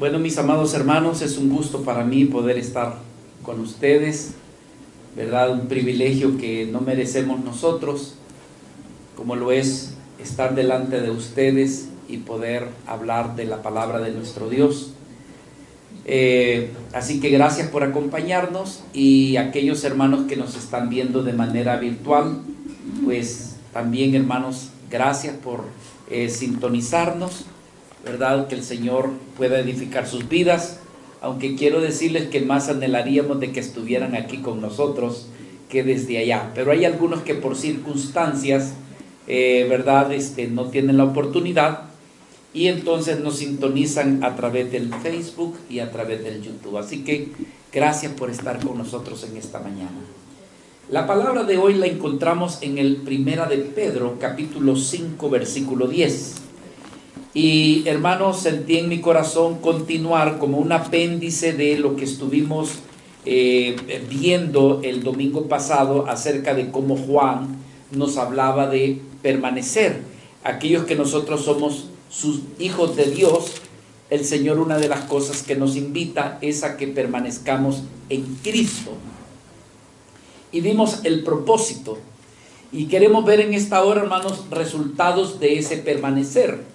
Bueno, mis amados hermanos, es un gusto para mí poder estar con ustedes, ¿verdad? Un privilegio que no merecemos nosotros, como lo es estar delante de ustedes y poder hablar de la palabra de nuestro Dios. Así que gracias por acompañarnos, y aquellos hermanos que nos están viendo de manera virtual, pues también, hermanos, gracias por sintonizarnos, ¿verdad? Que el Señor pueda edificar sus vidas, aunque quiero decirles que más anhelaríamos de que estuvieran aquí con nosotros que desde allá, pero hay algunos que por circunstancias, ¿verdad? No tienen la oportunidad, y entonces nos sintonizan a través del Facebook y a través del YouTube. Así que gracias por estar con nosotros en esta mañana. La palabra de hoy la encontramos en el Primera de Pedro, capítulo 5, versículo 10. Y hermanos, sentí en mi corazón continuar como un apéndice de lo que estuvimos viendo el domingo pasado acerca de cómo Juan nos hablaba de permanecer. Aquellos que nosotros somos sus hijos de Dios, el Señor, una de las cosas que nos invita es a que permanezcamos en Cristo. Y vimos el propósito, y queremos ver en esta hora, hermanos, resultados de ese permanecer.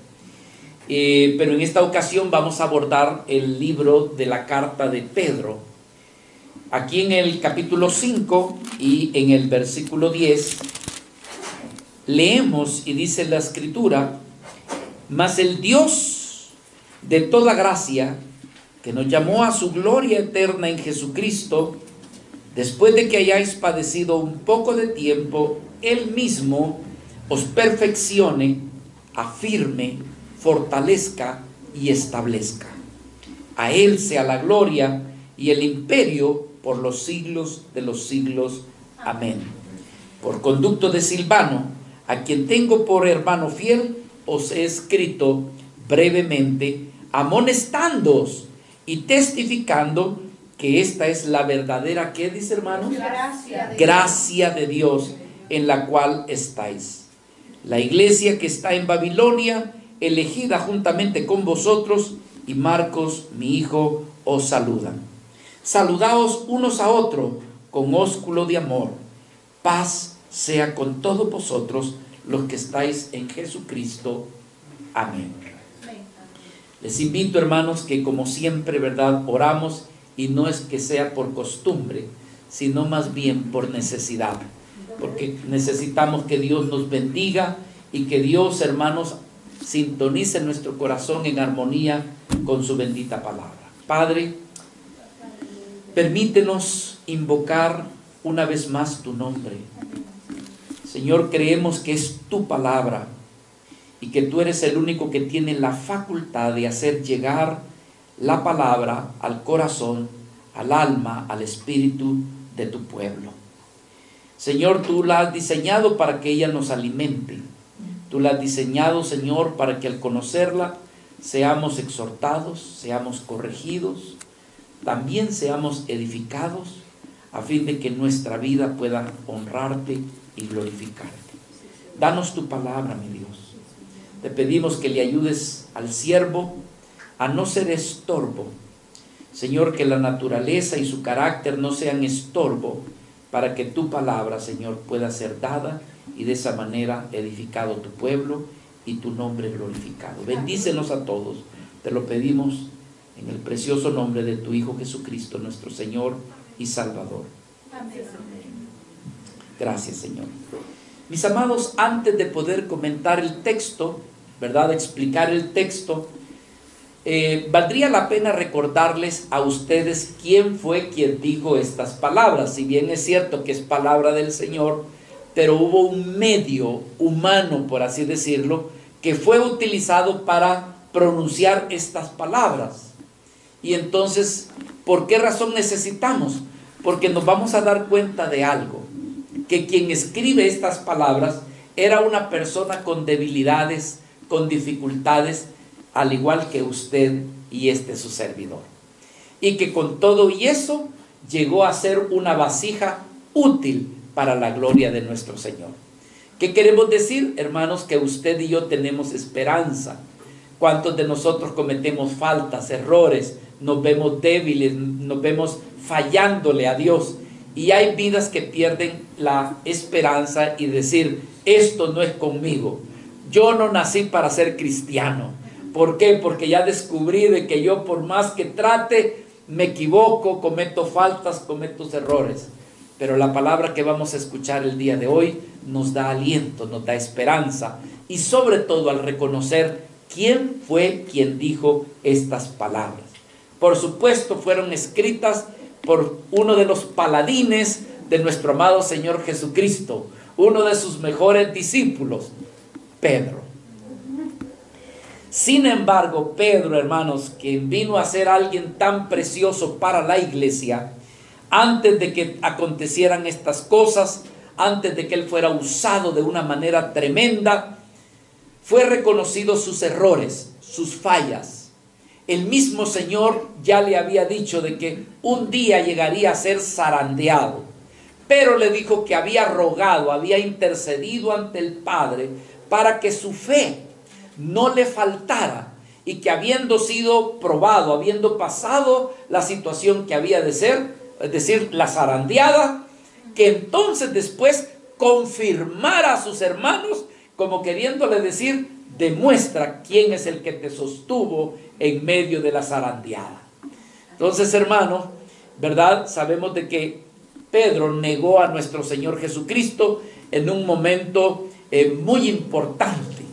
Pero en esta ocasión vamos a abordar el libro de la carta de Pedro. Aquí en el capítulo 5 y en el versículo 10 leemos y dice la Escritura: mas el Dios de toda gracia, que nos llamó a su gloria eterna en Jesucristo, después de que hayáis padecido un poco de tiempo, Él mismo os perfeccione, afirme, fortalezca y establezca. A Él sea la gloria y el imperio por los siglos de los siglos. Amén. Por conducto de Silvano, a quien tengo por hermano fiel, os he escrito brevemente, amonestándoos y testificando que esta es la verdadera, ¿qué dice, hermanos? Gracia de Dios en la cual estáis. La iglesia que está en Babilonia, elegida juntamente con vosotros, y Marcos, mi hijo, os saludan. Saludaos unos a otros con ósculo de amor. Paz sea con todos vosotros los que estáis en Jesucristo. Amén. Les invito, hermanos, que como siempre, ¿verdad?, oramos, y no es que sea por costumbre, sino más bien por necesidad, porque necesitamos que Dios nos bendiga y que Dios, hermanos, sintonice nuestro corazón en armonía con su bendita palabra. Padre, permítenos invocar una vez más tu nombre. Señor, creemos que es tu palabra y que tú eres el único que tiene la facultad de hacer llegar la palabra al corazón, al alma, al espíritu de tu pueblo. Señor, tú la has diseñado para que ella nos alimente. Tú la has diseñado, Señor, para que al conocerla seamos exhortados, seamos corregidos, también seamos edificados, a fin de que nuestra vida pueda honrarte y glorificarte. Danos tu palabra, mi Dios. Te pedimos que le ayudes al siervo a no ser estorbo. Señor, que la naturaleza y su carácter no sean estorbo para que tu palabra, Señor, pueda ser dada y de esa manera edificado tu pueblo y tu nombre glorificado. Bendícenos a todos. Te lo pedimos en el precioso nombre de tu Hijo Jesucristo, nuestro Señor y Salvador. Amén. Gracias, Señor. Mis amados, antes de poder comentar el texto, ¿verdad?, explicar el texto, valdría la pena recordarles a ustedes quién fue quien dijo estas palabras. Si bien es cierto que es palabra del Señor, pero hubo un medio humano, por así decirlo, que fue utilizado para pronunciar estas palabras. Y entonces, ¿por qué razón necesitamos? Porque nos vamos a dar cuenta de algo, que quien escribe estas palabras era una persona con debilidades, con dificultades, al igual que usted y su servidor. Y que con todo y eso llegó a ser una vasija útil para la gloria de nuestro Señor. ¿Qué queremos decir, hermanos? Que usted y yo tenemos esperanza. ¿Cuántos de nosotros cometemos faltas, errores, nos vemos débiles, nos vemos fallándole a Dios? Y hay vidas que pierden la esperanza y decir, esto no es conmigo. Yo no nací para ser cristiano. ¿Por qué? Porque ya descubrí de que yo, por más que trate, me equivoco, cometo faltas, cometo errores. Pero la palabra que vamos a escuchar el día de hoy nos da aliento, nos da esperanza. Y sobre todo al reconocer quién fue quien dijo estas palabras. Por supuesto, fueron escritas por uno de los paladines de nuestro amado Señor Jesucristo, uno de sus mejores discípulos, Pedro. Sin embargo, Pedro, hermanos, quien vino a ser alguien tan precioso para la iglesia, antes de que acontecieran estas cosas, antes de que él fuera usado de una manera tremenda, fue reconocido sus errores, sus fallas. El mismo Señor ya le había dicho de que un día llegaría a ser zarandeado, pero le dijo que había rogado, había intercedido ante el Padre para que su fe no le faltara y que habiendo sido probado, habiendo pasado la situación que había de ser, es decir, la zarandeada, que entonces después confirmara a sus hermanos como queriéndole decir, demuestra quién es el que te sostuvo en medio de la zarandeada. Entonces, hermanos, ¿verdad? Sabemos de que Pedro negó a nuestro Señor Jesucristo en un momento muy importante.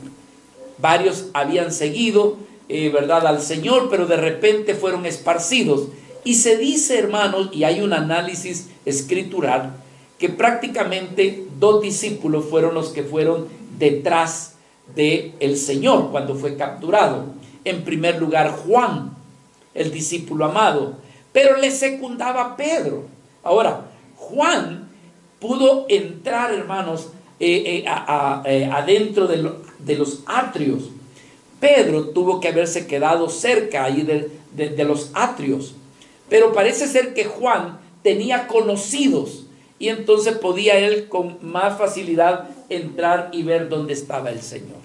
Varios habían seguido, ¿verdad?, al Señor, pero de repente fueron esparcidos. Y se dice, hermanos, y hay un análisis escritural, que prácticamente 2 discípulos fueron los que fueron detrás del Señor cuando fue capturado. En primer lugar, Juan, el discípulo amado, pero le secundaba Pedro. Ahora, Juan pudo entrar, hermanos, adentro de los atrios. Pedro tuvo que haberse quedado cerca ahí de los atrios. Pero parece ser que Juan tenía conocidos y entonces podía él con más facilidad entrar y ver dónde estaba el Señor.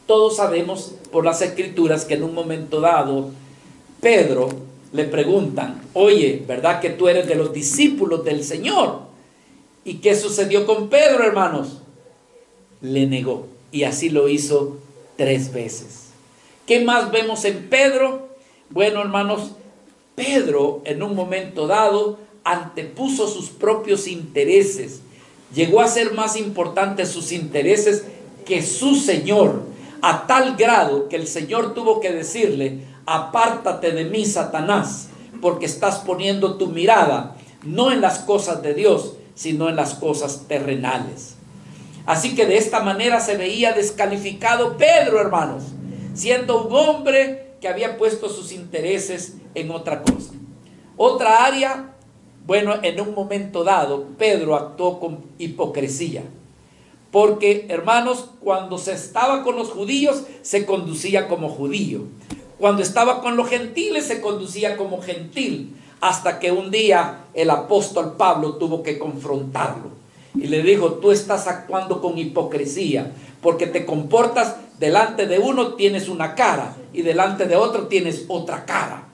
Todos sabemos por las Escrituras que en un momento dado Pedro le preguntan, oye, ¿verdad que tú eres de los discípulos del Señor? ¿Y qué sucedió con Pedro, hermanos? Le negó, y así lo hizo 3 veces. ¿Qué más vemos en Pedro? Bueno, hermanos, Pedro en un momento dado antepuso sus propios intereses. Llegó a ser más importantes sus intereses que su Señor, a tal grado que el Señor tuvo que decirle, apártate de mí, Satanás, porque estás poniendo tu mirada no en las cosas de Dios, sino en las cosas terrenales. Así que de esta manera se veía descalificado Pedro, hermanos, siendo un hombre que había puesto sus intereses en otra cosa. Otra área, bueno, en un momento dado, Pedro actuó con hipocresía. Porque, hermanos, cuando se estaba con los judíos, se conducía como judío. Cuando estaba con los gentiles, se conducía como gentil. Hasta que un día el apóstol Pablo tuvo que confrontarlo. Y le dijo, tú estás actuando con hipocresía, porque te comportas delante de uno tienes una cara y delante de otro tienes otra cara.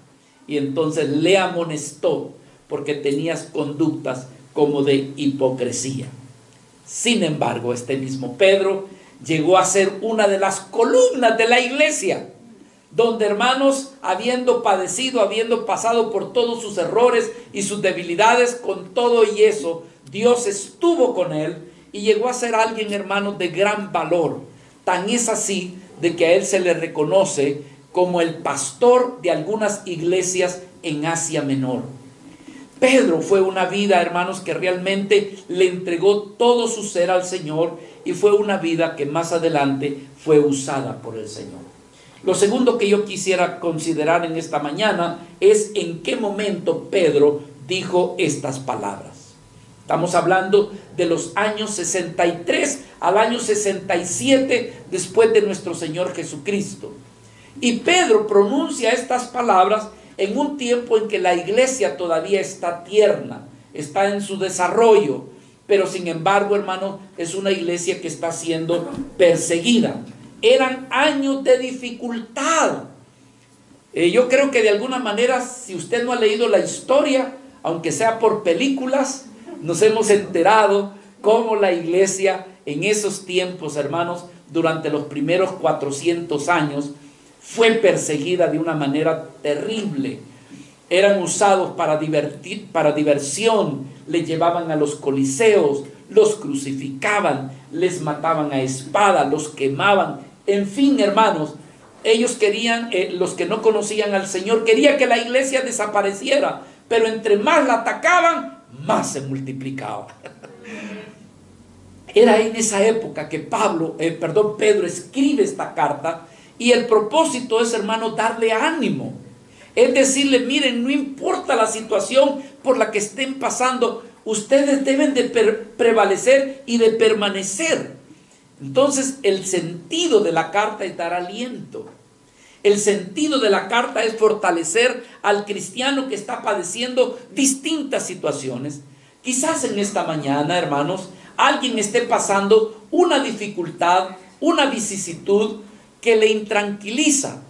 Y entonces le amonestó porque tenías conductas como de hipocresía. Sin embargo, este mismo Pedro llegó a ser una de las columnas de la iglesia, donde, hermanos, habiendo padecido, habiendo pasado por todos sus errores y sus debilidades, con todo y eso, Dios estuvo con él y llegó a ser alguien, hermanos, de gran valor. Tan es así de que a él se le reconoce como el pastor de algunas iglesias en Asia Menor. Pedro fue una vida, hermanos, que realmente le entregó todo su ser al Señor y fue una vida que más adelante fue usada por el Señor. Lo segundo que yo quisiera considerar en esta mañana es en qué momento Pedro dijo estas palabras. Estamos hablando de los años 63 al año 67 después de nuestro Señor Jesucristo. Y Pedro pronuncia estas palabras en un tiempo en que la iglesia todavía está tierna, está en su desarrollo, pero sin embargo, hermano, es una iglesia que está siendo perseguida. eran años de dificultad. Yo creo que de alguna manera, si usted no ha leído la historia, aunque sea por películas, nos hemos enterado cómo la iglesia en esos tiempos, hermanos, durante los primeros 400 años, fue perseguida de una manera terrible. Eran usados para diversión, les llevaban a los coliseos, los crucificaban, les mataban a espada, los quemaban. En fin, hermanos, ellos querían, los que no conocían al Señor, querían que la iglesia desapareciera, pero entre más la atacaban, más se multiplicaba. Era en esa época que Pedro escribe esta carta, y el propósito es, hermanos, darle ánimo. Es decirle, miren, no importa la situación por la que estén pasando, ustedes deben de prevalecer y de permanecer. Entonces, el sentido de la carta es dar aliento. El sentido de la carta es fortalecer al cristiano que está padeciendo distintas situaciones. Quizás en esta mañana, hermanos, alguien esté pasando una dificultad, una vicisitud que le intranquiliza.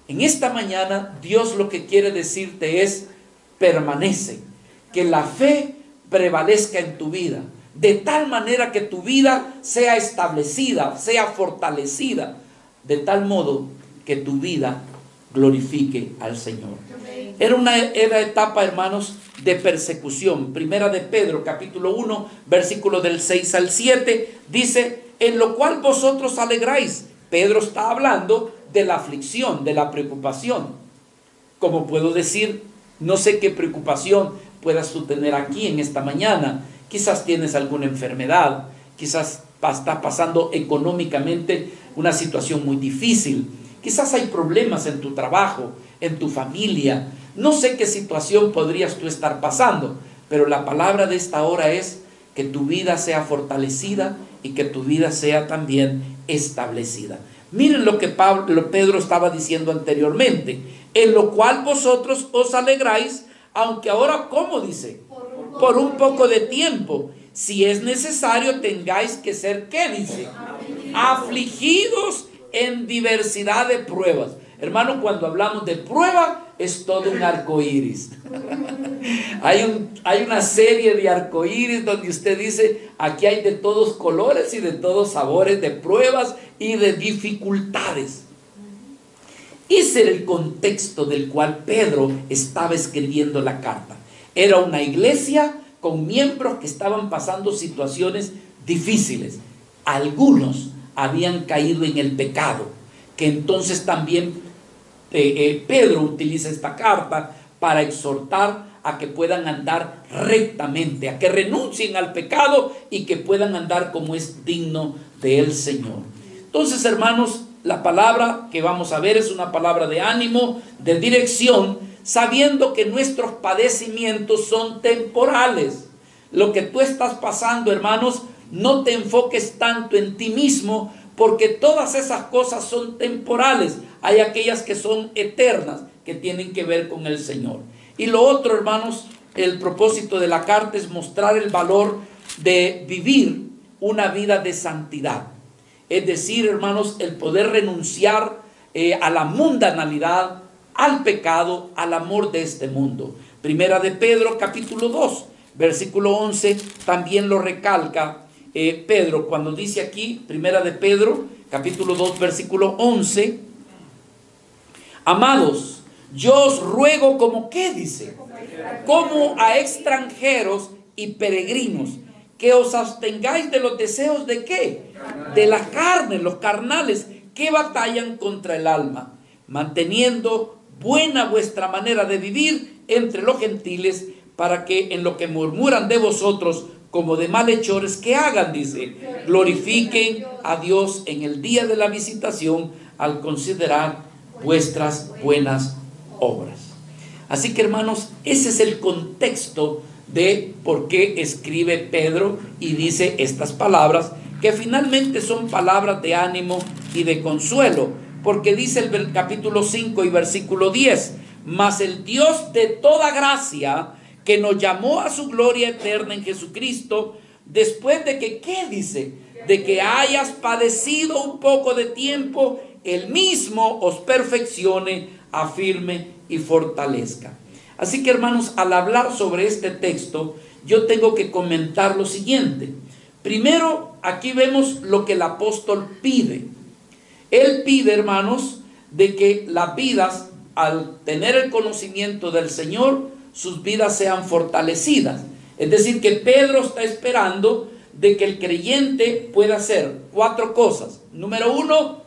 En esta mañana, Dios lo que quiere decirte es: permanece, que la fe prevalezca en tu vida, de tal manera que tu vida sea establecida, sea fortalecida, de tal modo que tu vida glorifique al Señor. Era una etapa, hermanos, de persecución. Primera de Pedro, capítulo 1, versículo del 6 al 7, dice: en lo cual vosotros alegráis. Pedro está hablando de la aflicción, de la preocupación. Como puedo decir, no sé qué preocupación puedas tú tener aquí en esta mañana. Quizás tienes alguna enfermedad, quizás estás pasando económicamente una situación muy difícil, quizás hay problemas en tu trabajo, en tu familia. No sé qué situación podrías tú estar pasando, pero la palabra de esta hora es que tu vida sea fortalecida y que tu vida sea también establecida. Miren lo que Pedro estaba diciendo anteriormente: en lo cual vosotros os alegráis, aunque ahora, ¿cómo dice? Por un poco de tiempo, si es necesario, tengáis que ser, ¿qué dice? Afligidos en diversidad de pruebas. Hermano, cuando hablamos de prueba, es todo un arco iris. Hay una serie de arcoíris donde usted dice: aquí hay de todos colores y de todos sabores, de pruebas y de dificultades. Ese era el contexto del cual Pedro estaba escribiendo la carta. Era una iglesia con miembros que estaban pasando situaciones difíciles. Algunos habían caído en el pecado, que entonces también Pedro utiliza esta carta para exhortar a que puedan andar rectamente, a que renuncien al pecado y que puedan andar como es digno del Señor. Entonces, hermanos, la palabra que vamos a ver es una palabra de ánimo, de dirección, sabiendo que nuestros padecimientos son temporales. Lo que tú estás pasando, hermanos, no te enfoques tanto en ti mismo, porque todas esas cosas son temporales. Hay aquellas que son eternas, que tienen que ver con el Señor. Y lo otro, hermanos, el propósito de la carta es mostrar el valor de vivir una vida de santidad. Es decir, hermanos, el poder renunciar a la mundanalidad, al pecado, al amor de este mundo. Primera de Pedro, capítulo 2, versículo 11, también lo recalca Pedro, cuando dice aquí, Primera de Pedro, capítulo 2, versículo 11: amados, yo os ruego como, ¿qué dice? Como a extranjeros y peregrinos, que os abstengáis de los deseos de ¿qué? De la carne, los carnales, que batallan contra el alma, manteniendo buena vuestra manera de vivir entre los gentiles, para que en lo que murmuran de vosotros como de malhechores, que hagan, dice, glorifiquen a Dios en el día de la visitación, al considerar vuestras buenas obras. Así que, hermanos, ese es el contexto de por qué escribe Pedro y dice estas palabras, que finalmente son palabras de ánimo y de consuelo, porque dice el capítulo 5 y versículo 10: mas el Dios de toda gracia, que nos llamó a su gloria eterna en Jesucristo, después de que, ¿qué dice? de que hayas padecido un poco de tiempo, Él mismo os perfeccione, afirme y fortalezca. Así que, hermanos, al hablar sobre este texto, yo tengo que comentar lo siguiente. Primero, aquí vemos lo que el apóstol pide. Él pide, hermanos, de que las vidas, al tener el conocimiento del Señor, sus vidas sean fortalecidas. Es decir, que Pedro está esperando de que el creyente pueda hacer 4 cosas. Número 1,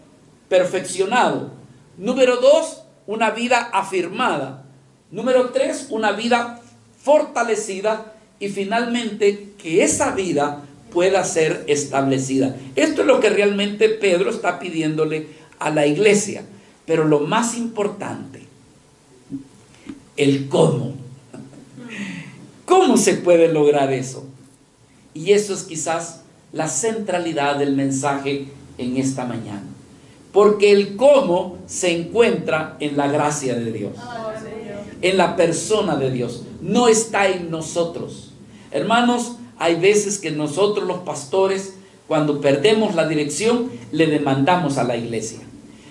perfeccionado. Número 2, una vida afirmada. Número 3, una vida fortalecida. Y finalmente, que esa vida pueda ser establecida. Esto es lo que realmente Pedro está pidiéndole a la iglesia. Pero lo más importante, el cómo. ¿Cómo se puede lograr eso? Y eso es quizás la centralidad del mensaje en esta mañana. Porque el cómo se encuentra en la gracia de Dios, en la persona de Dios. No está en nosotros. Hermanos, hay veces que nosotros los pastores, cuando perdemos la dirección, le demandamos a la iglesia: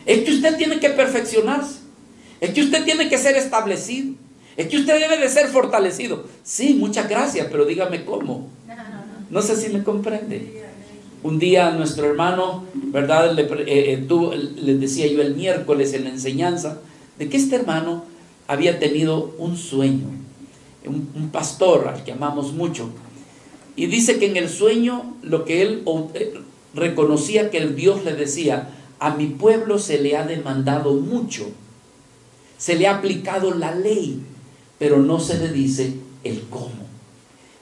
es que usted tiene que perfeccionarse, es que usted tiene que ser establecido, es que usted debe de ser fortalecido. Sí, muchas gracias, pero dígame cómo. No sé si me comprende. Un día nuestro hermano, ¿verdad? Les decía yo el miércoles en la enseñanza, de que este hermano había tenido un sueño, un pastor al que amamos mucho, y dice que en el sueño lo que él reconocía, que el Dios le decía: a mi pueblo se le ha demandado mucho, se le ha aplicado la ley, pero no se le dice el cómo.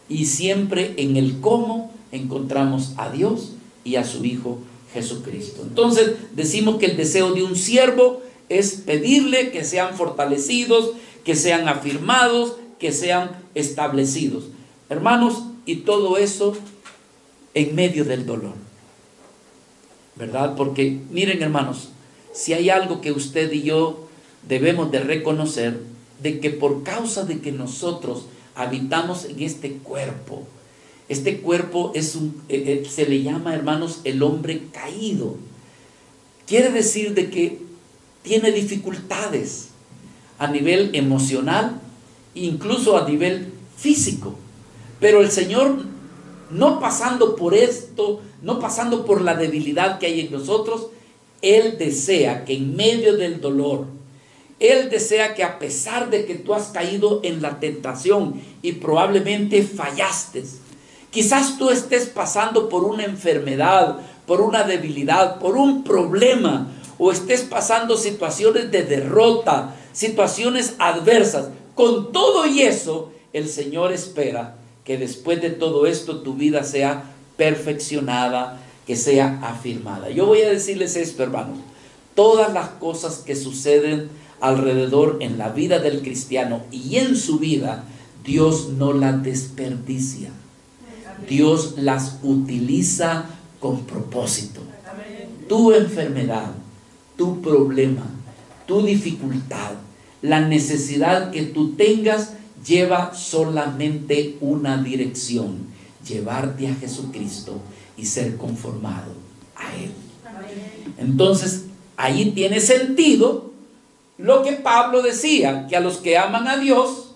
Y siempre en el cómo encontramos a Dios y a su Hijo Jesucristo. Entonces decimos que el deseo de un siervo es pedirle que sean fortalecidos, que sean afirmados, que sean establecidos. Hermanos, y todo eso en medio del dolor, ¿verdad? Porque miren, hermanos, si hay algo que usted y yo debemos de reconocer, de que por causa de que nosotros habitamos en este cuerpo es se le llama, hermanos, el hombre caído. Quiere decir de que tiene dificultades a nivel emocional, incluso a nivel físico. Pero el Señor, no pasando por esto, no pasando por la debilidad que hay en nosotros, Él desea que en medio del dolor, Él desea que a pesar de que tú has caído en la tentación y probablemente fallaste, quizás tú estés pasando por una enfermedad, por una debilidad, por un problema, o estés pasando situaciones de derrota, situaciones adversas. Con todo y eso, el Señor espera que después de todo esto tu vida sea perfeccionada, que sea afirmada. Yo voy a decirles esto, hermanos: todas las cosas que suceden alrededor en la vida del cristiano y en su vida, Dios no las desperdicia. Dios las utiliza con propósito. Tu enfermedad, tu problema, tu dificultad, la necesidad que tú tengas, lleva solamente una dirección: llevarte a Jesucristo y ser conformado a Él. Entonces, ahí tiene sentido lo que Pablo decía, que a los que aman a Dios,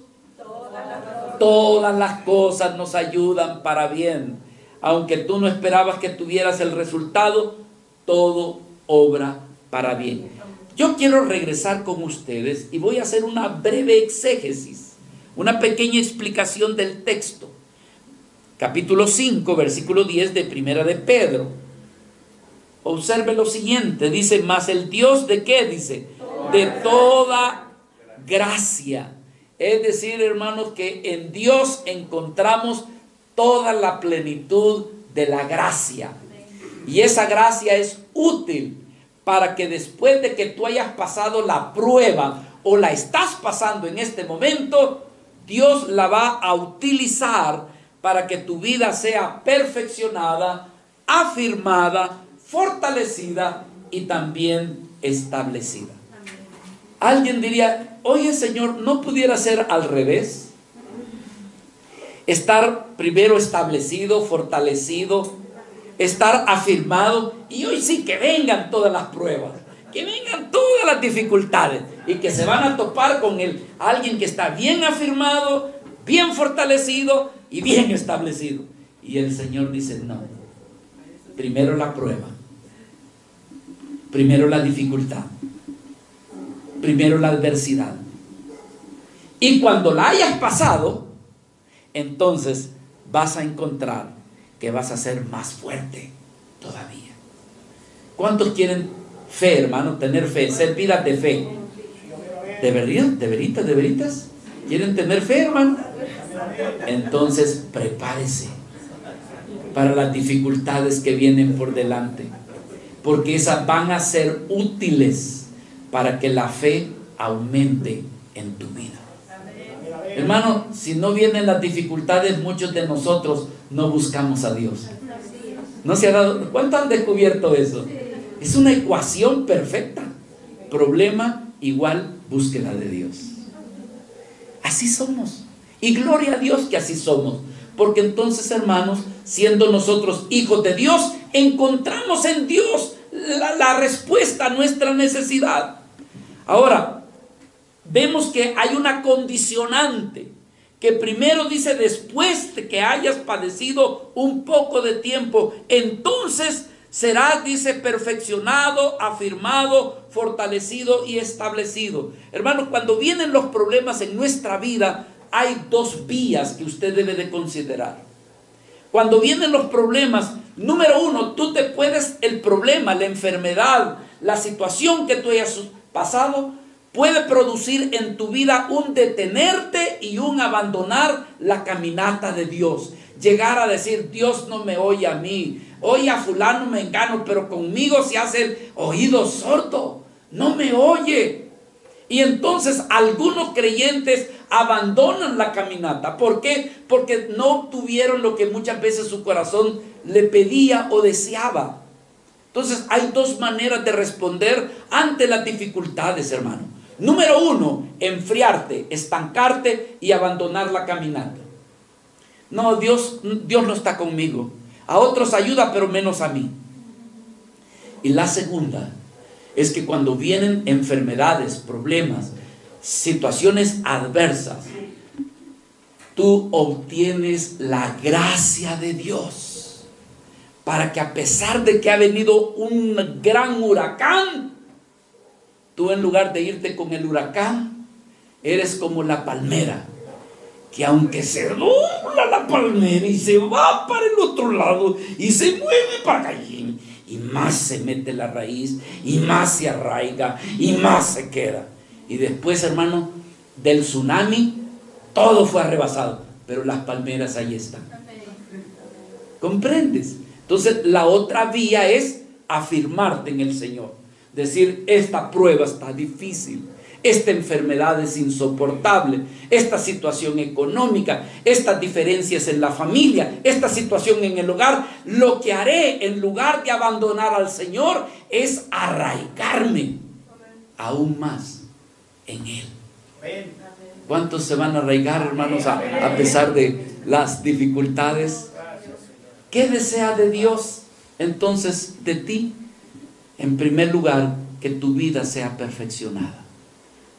todas las cosas nos ayudan para bien. Aunque tú no esperabas que tuvieras el resultado, todo obra para bien. Yo quiero regresar con ustedes y voy a hacer una breve exégesis, una pequeña explicación del texto. Capítulo 5, versículo 10 de Primera de Pedro. Observe lo siguiente, dice: mas el Dios ¿de qué? Dice, de toda gracia. Es decir, hermanos, que en Dios encontramos toda la plenitud de la gracia. Y esa gracia es útil para que después de que tú hayas pasado la prueba o la estás pasando en este momento, Dios la va a utilizar para que tu vida sea perfeccionada, afirmada, fortalecida y también establecida. Alguien diría: oye, Señor, ¿no pudiera ser al revés? Estar primero establecido, fortalecido, estar afirmado. Y hoy sí, que vengan todas las pruebas, que vengan todas las dificultades, y que se van a topar con alguien que está bien afirmado, bien fortalecido y bien establecido. Y el Señor dice: no, primero la prueba, primero la dificultad, primero la adversidad. Y cuando la hayas pasado, entonces vas a encontrar que vas a ser más fuerte todavía. ¿Cuántos quieren fe, hermano? Tener fe, ser vidas de fe. ¿De verdad? ¿De veritas? ¿De veritas? ¿Quieren tener fe, hermano? Entonces prepárese para las dificultades que vienen por delante, porque esas van a ser útiles para que la fe aumente en tu vida. Hermano, si no vienen las dificultades, muchos de nosotros no buscamos a Dios. ¿No se ha dado? ¿Cuánto han descubierto eso? Es una ecuación perfecta. Problema igual búsqueda de Dios. Así somos. Y gloria a Dios que así somos. Porque entonces, hermanos, siendo nosotros hijos de Dios, encontramos en Dios la respuesta a nuestra necesidad. Ahora, vemos que hay una condicionante, que primero dice: después de que hayas padecido un poco de tiempo, entonces serás, dice, perfeccionado, afirmado, fortalecido y establecido. Hermanos, cuando vienen los problemas en nuestra vida, hay dos vías que usted debe de considerar. Cuando vienen los problemas, número uno, el problema, la enfermedad, la situación que tú hayas pasado, puede producir en tu vida un detenerte y un abandonar la caminata de Dios. Llegar a decir: Dios no me oye a mí, oye a fulano mengano, pero conmigo se hace el oído sordo, no me oye. Y entonces algunos creyentes abandonan la caminata. ¿Por qué? Porque no obtuvieron lo que muchas veces su corazón le pedía o deseaba. Entonces hay dos maneras de responder ante las dificultades, hermano. Número uno, enfriarte, estancarte y abandonar la caminata. No, Dios no está conmigo. A otros ayuda, pero menos a mí. Y la segunda es que cuando vienen enfermedades, problemas, situaciones adversas, tú obtienes la gracia de Dios para que, a pesar de que ha venido un gran huracán, tú, en lugar de irte con el huracán, eres como la palmera, que aunque se dobla la palmera y se va para el otro lado y se mueve para allí, y más se mete la raíz, y más se arraiga, y más se queda. Y después, hermano, del tsunami, todo fue arrebasado, pero las palmeras ahí están. ¿Comprendes? Entonces, la otra vía es afirmarte en el Señor. Decir: esta prueba está difícil, esta enfermedad es insoportable, esta situación económica, estas diferencias en la familia, esta situación en el hogar, lo que haré en lugar de abandonar al Señor es arraigarme aún más en Él. ¿Cuántos se van a arraigar, hermanos, a pesar de las dificultades? ¿Qué desea de Dios entonces de ti? En primer lugar, que tu vida sea perfeccionada.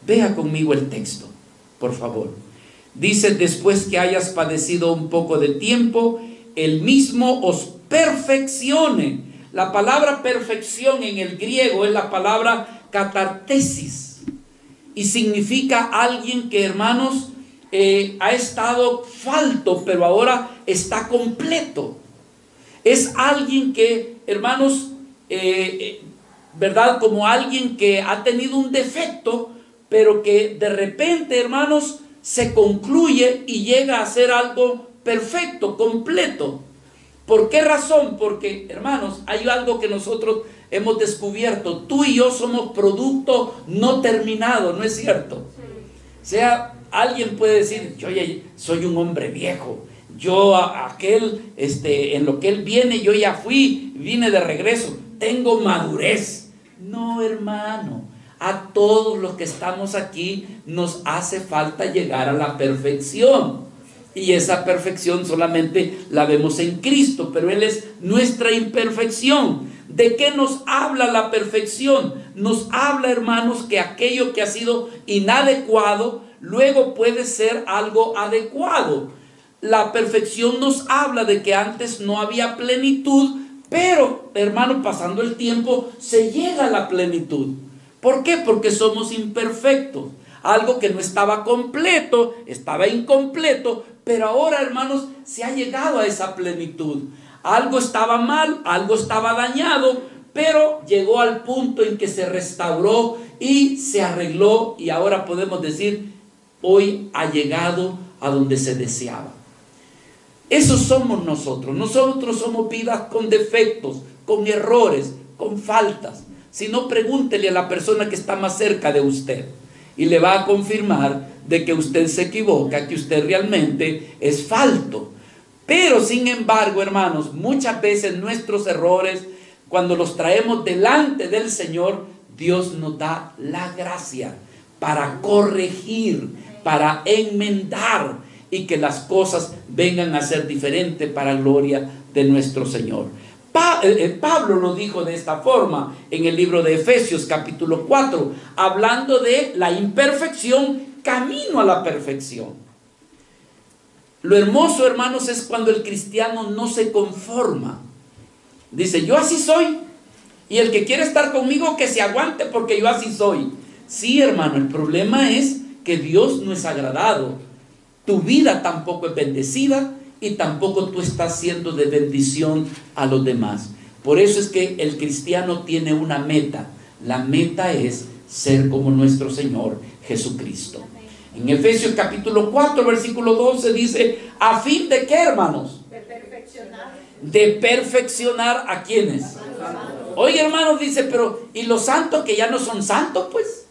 Vea conmigo el texto, por favor. Dice: después que hayas padecido un poco de tiempo, Él mismo os perfeccione. La palabra perfección en el griego es la palabra catartesis, y significa alguien que, hermanos, ha estado falto, pero ahora está completo. Es alguien que, hermanos, ¿verdad? Como alguien que ha tenido un defecto, pero que de repente, hermanos, se concluye y llega a ser algo perfecto, completo. ¿Por qué razón? Porque, hermanos, hay algo que nosotros hemos descubierto. Tú y yo somos producto no terminado, ¿no es cierto? O sea, alguien puede decir: yo ya soy un hombre viejo, yo en lo que él viene, yo ya vine de regreso, tengo madurez. No, hermano, a todos los que estamos aquí nos hace falta llegar a la perfección. Y esa perfección solamente la vemos en Cristo, pero Él es nuestra imperfección. ¿De qué nos habla la perfección? Nos habla, hermanos, que aquello que ha sido inadecuado, luego puede ser algo adecuado. La perfección nos habla de que antes no había plenitud, pero, hermano, pasando el tiempo se llega a la plenitud. ¿Por qué? Porque somos imperfectos. Algo que no estaba completo, estaba incompleto, pero ahora, hermanos, se ha llegado a esa plenitud. Algo estaba mal, algo estaba dañado, pero llegó al punto en que se restauró y se arregló, y ahora podemos decir, hoy ha llegado a donde se deseaba. Eso somos nosotros. Nosotros somos vidas con defectos, con errores, con faltas. Si no, pregúntele a la persona que está más cerca de usted y le va a confirmar de que usted se equivoca, que usted realmente es falto. Pero sin embargo, hermanos, muchas veces nuestros errores, cuando los traemos delante del Señor, Dios nos da la gracia para corregir, para enmendar, y que las cosas vengan a ser diferentes para gloria de nuestro Señor. Pablo lo dijo de esta forma en el libro de Efesios capítulo 4, hablando de la imperfección camino a la perfección. Lo hermoso, hermanos, es cuando el cristiano no se conforma. Dice, yo así soy, y el que quiere estar conmigo que se aguante porque yo así soy. Sí, hermano, el problema es que Dios no es agradado. Tu vida tampoco es bendecida y tampoco tú estás siendo de bendición a los demás. Por eso es que el cristiano tiene una meta. La meta es ser como nuestro Señor Jesucristo. En Efesios capítulo 4, versículo 12 dice, ¿a fin de qué, hermanos? De perfeccionar. De perfeccionar a quienes. Oye, hermanos, dice, pero ¿y los santos que ya no son santos, pues?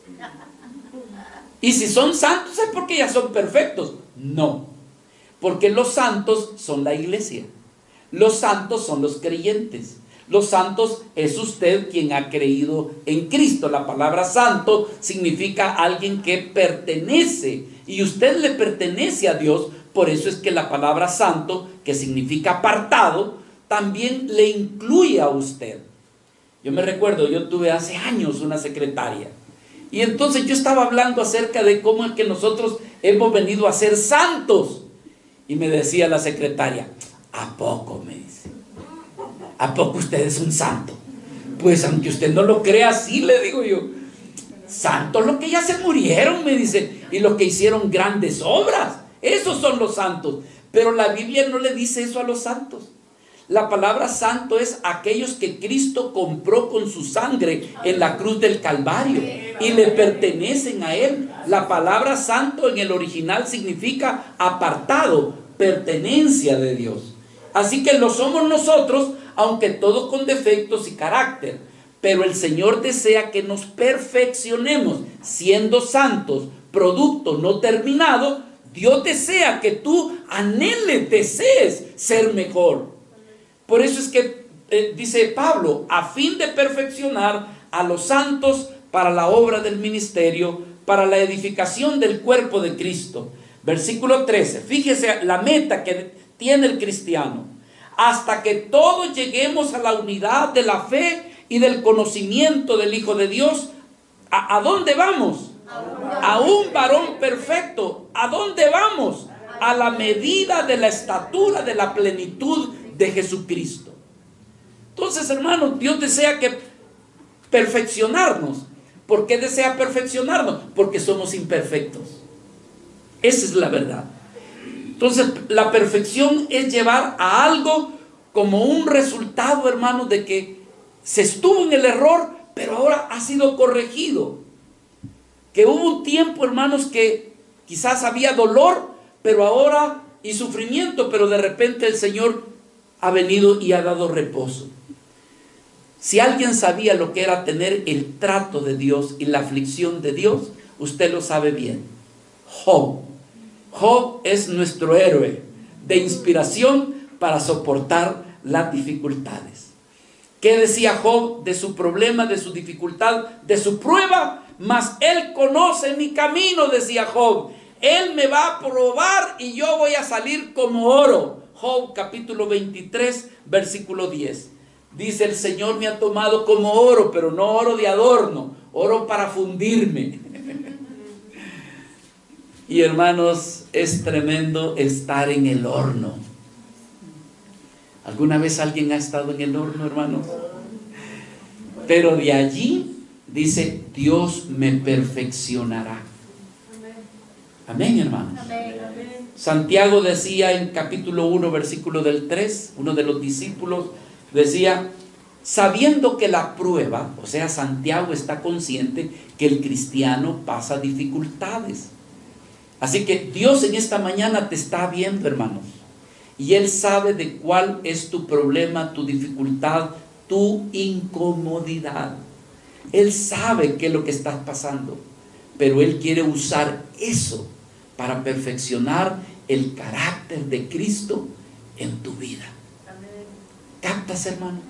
Y si son santos es porque ya son perfectos. No, porque los santos son la iglesia. Los santos son los creyentes. Los santos es usted quien ha creído en Cristo. La palabra santo significa alguien que pertenece, y usted le pertenece a Dios. Por eso es que la palabra santo, que significa apartado, también le incluye a usted. Yo me recuerdo, yo tuve hace años una secretaria, y entonces yo estaba hablando acerca de cómo es que nosotros hemos venido a ser santos. Y me decía la secretaria, ¿a poco? Me dice, ¿a poco usted es un santo? Pues aunque usted no lo crea, sí, le digo yo. Santos los que ya se murieron, me dice, y los que hicieron grandes obras. Esos son los santos. Pero la Biblia no le dice eso a los santos. La palabra santo es aquellos que Cristo compró con su sangre en la cruz del Calvario y le pertenecen a Él. La palabra santo en el original significa apartado, pertenencia de Dios. Así que lo somos nosotros, aunque todos con defectos y carácter. Pero el Señor desea que nos perfeccionemos, siendo santos, producto no terminado. Dios desea que tú anheles, desees ser mejor. Por eso es que dice Pablo, a fin de perfeccionar a los santos para la obra del ministerio, para la edificación del cuerpo de Cristo. Versículo 13, fíjese la meta que tiene el cristiano. Hasta que todos lleguemos a la unidad de la fe y del conocimiento del Hijo de Dios. ¿A dónde vamos? A un varón perfecto. ¿A dónde vamos? A la medida de la estatura de la plenitud de Jesucristo. Entonces, hermanos, Dios desea que perfeccionarnos. ¿Por qué desea perfeccionarnos? Porque somos imperfectos. Esa es la verdad. Entonces, la perfección es llevar a algo como un resultado, hermanos, de que se estuvo en el error, pero ahora ha sido corregido. Que hubo un tiempo, hermanos, que quizás había dolor, pero ahora, y sufrimiento, pero de repente el Señor ha venido y ha dado reposo. Si alguien sabía lo que era tener el trato de Dios y la aflicción de Dios, usted lo sabe bien. Job. Job es nuestro héroe de inspiración para soportar las dificultades. ¿Qué decía Job de su problema, de su dificultad, de su prueba? Mas él conoce mi camino, decía Job. Él me va a probar y yo voy a salir como oro. Job capítulo 23, versículo 10. Dice: el Señor me ha tomado como oro, pero no oro de adorno, oro para fundirme. Y hermanos, es tremendo estar en el horno. ¿Alguna vez alguien ha estado en el horno, hermanos? Pero de allí, dice, Dios me perfeccionará. Amén, hermanos. Santiago decía en capítulo 1, versículo del 3, uno de los discípulos decía: sabiendo que la prueba, o sea, Santiago está consciente que el cristiano pasa dificultades. Así que Dios en esta mañana te está viendo, hermanos, y Él sabe de cuál es tu problema, tu dificultad, tu incomodidad. Él sabe qué es lo que estás pasando, pero Él quiere usar eso para perfeccionar el carácter de Cristo en tu vida. ¿Captas, hermano?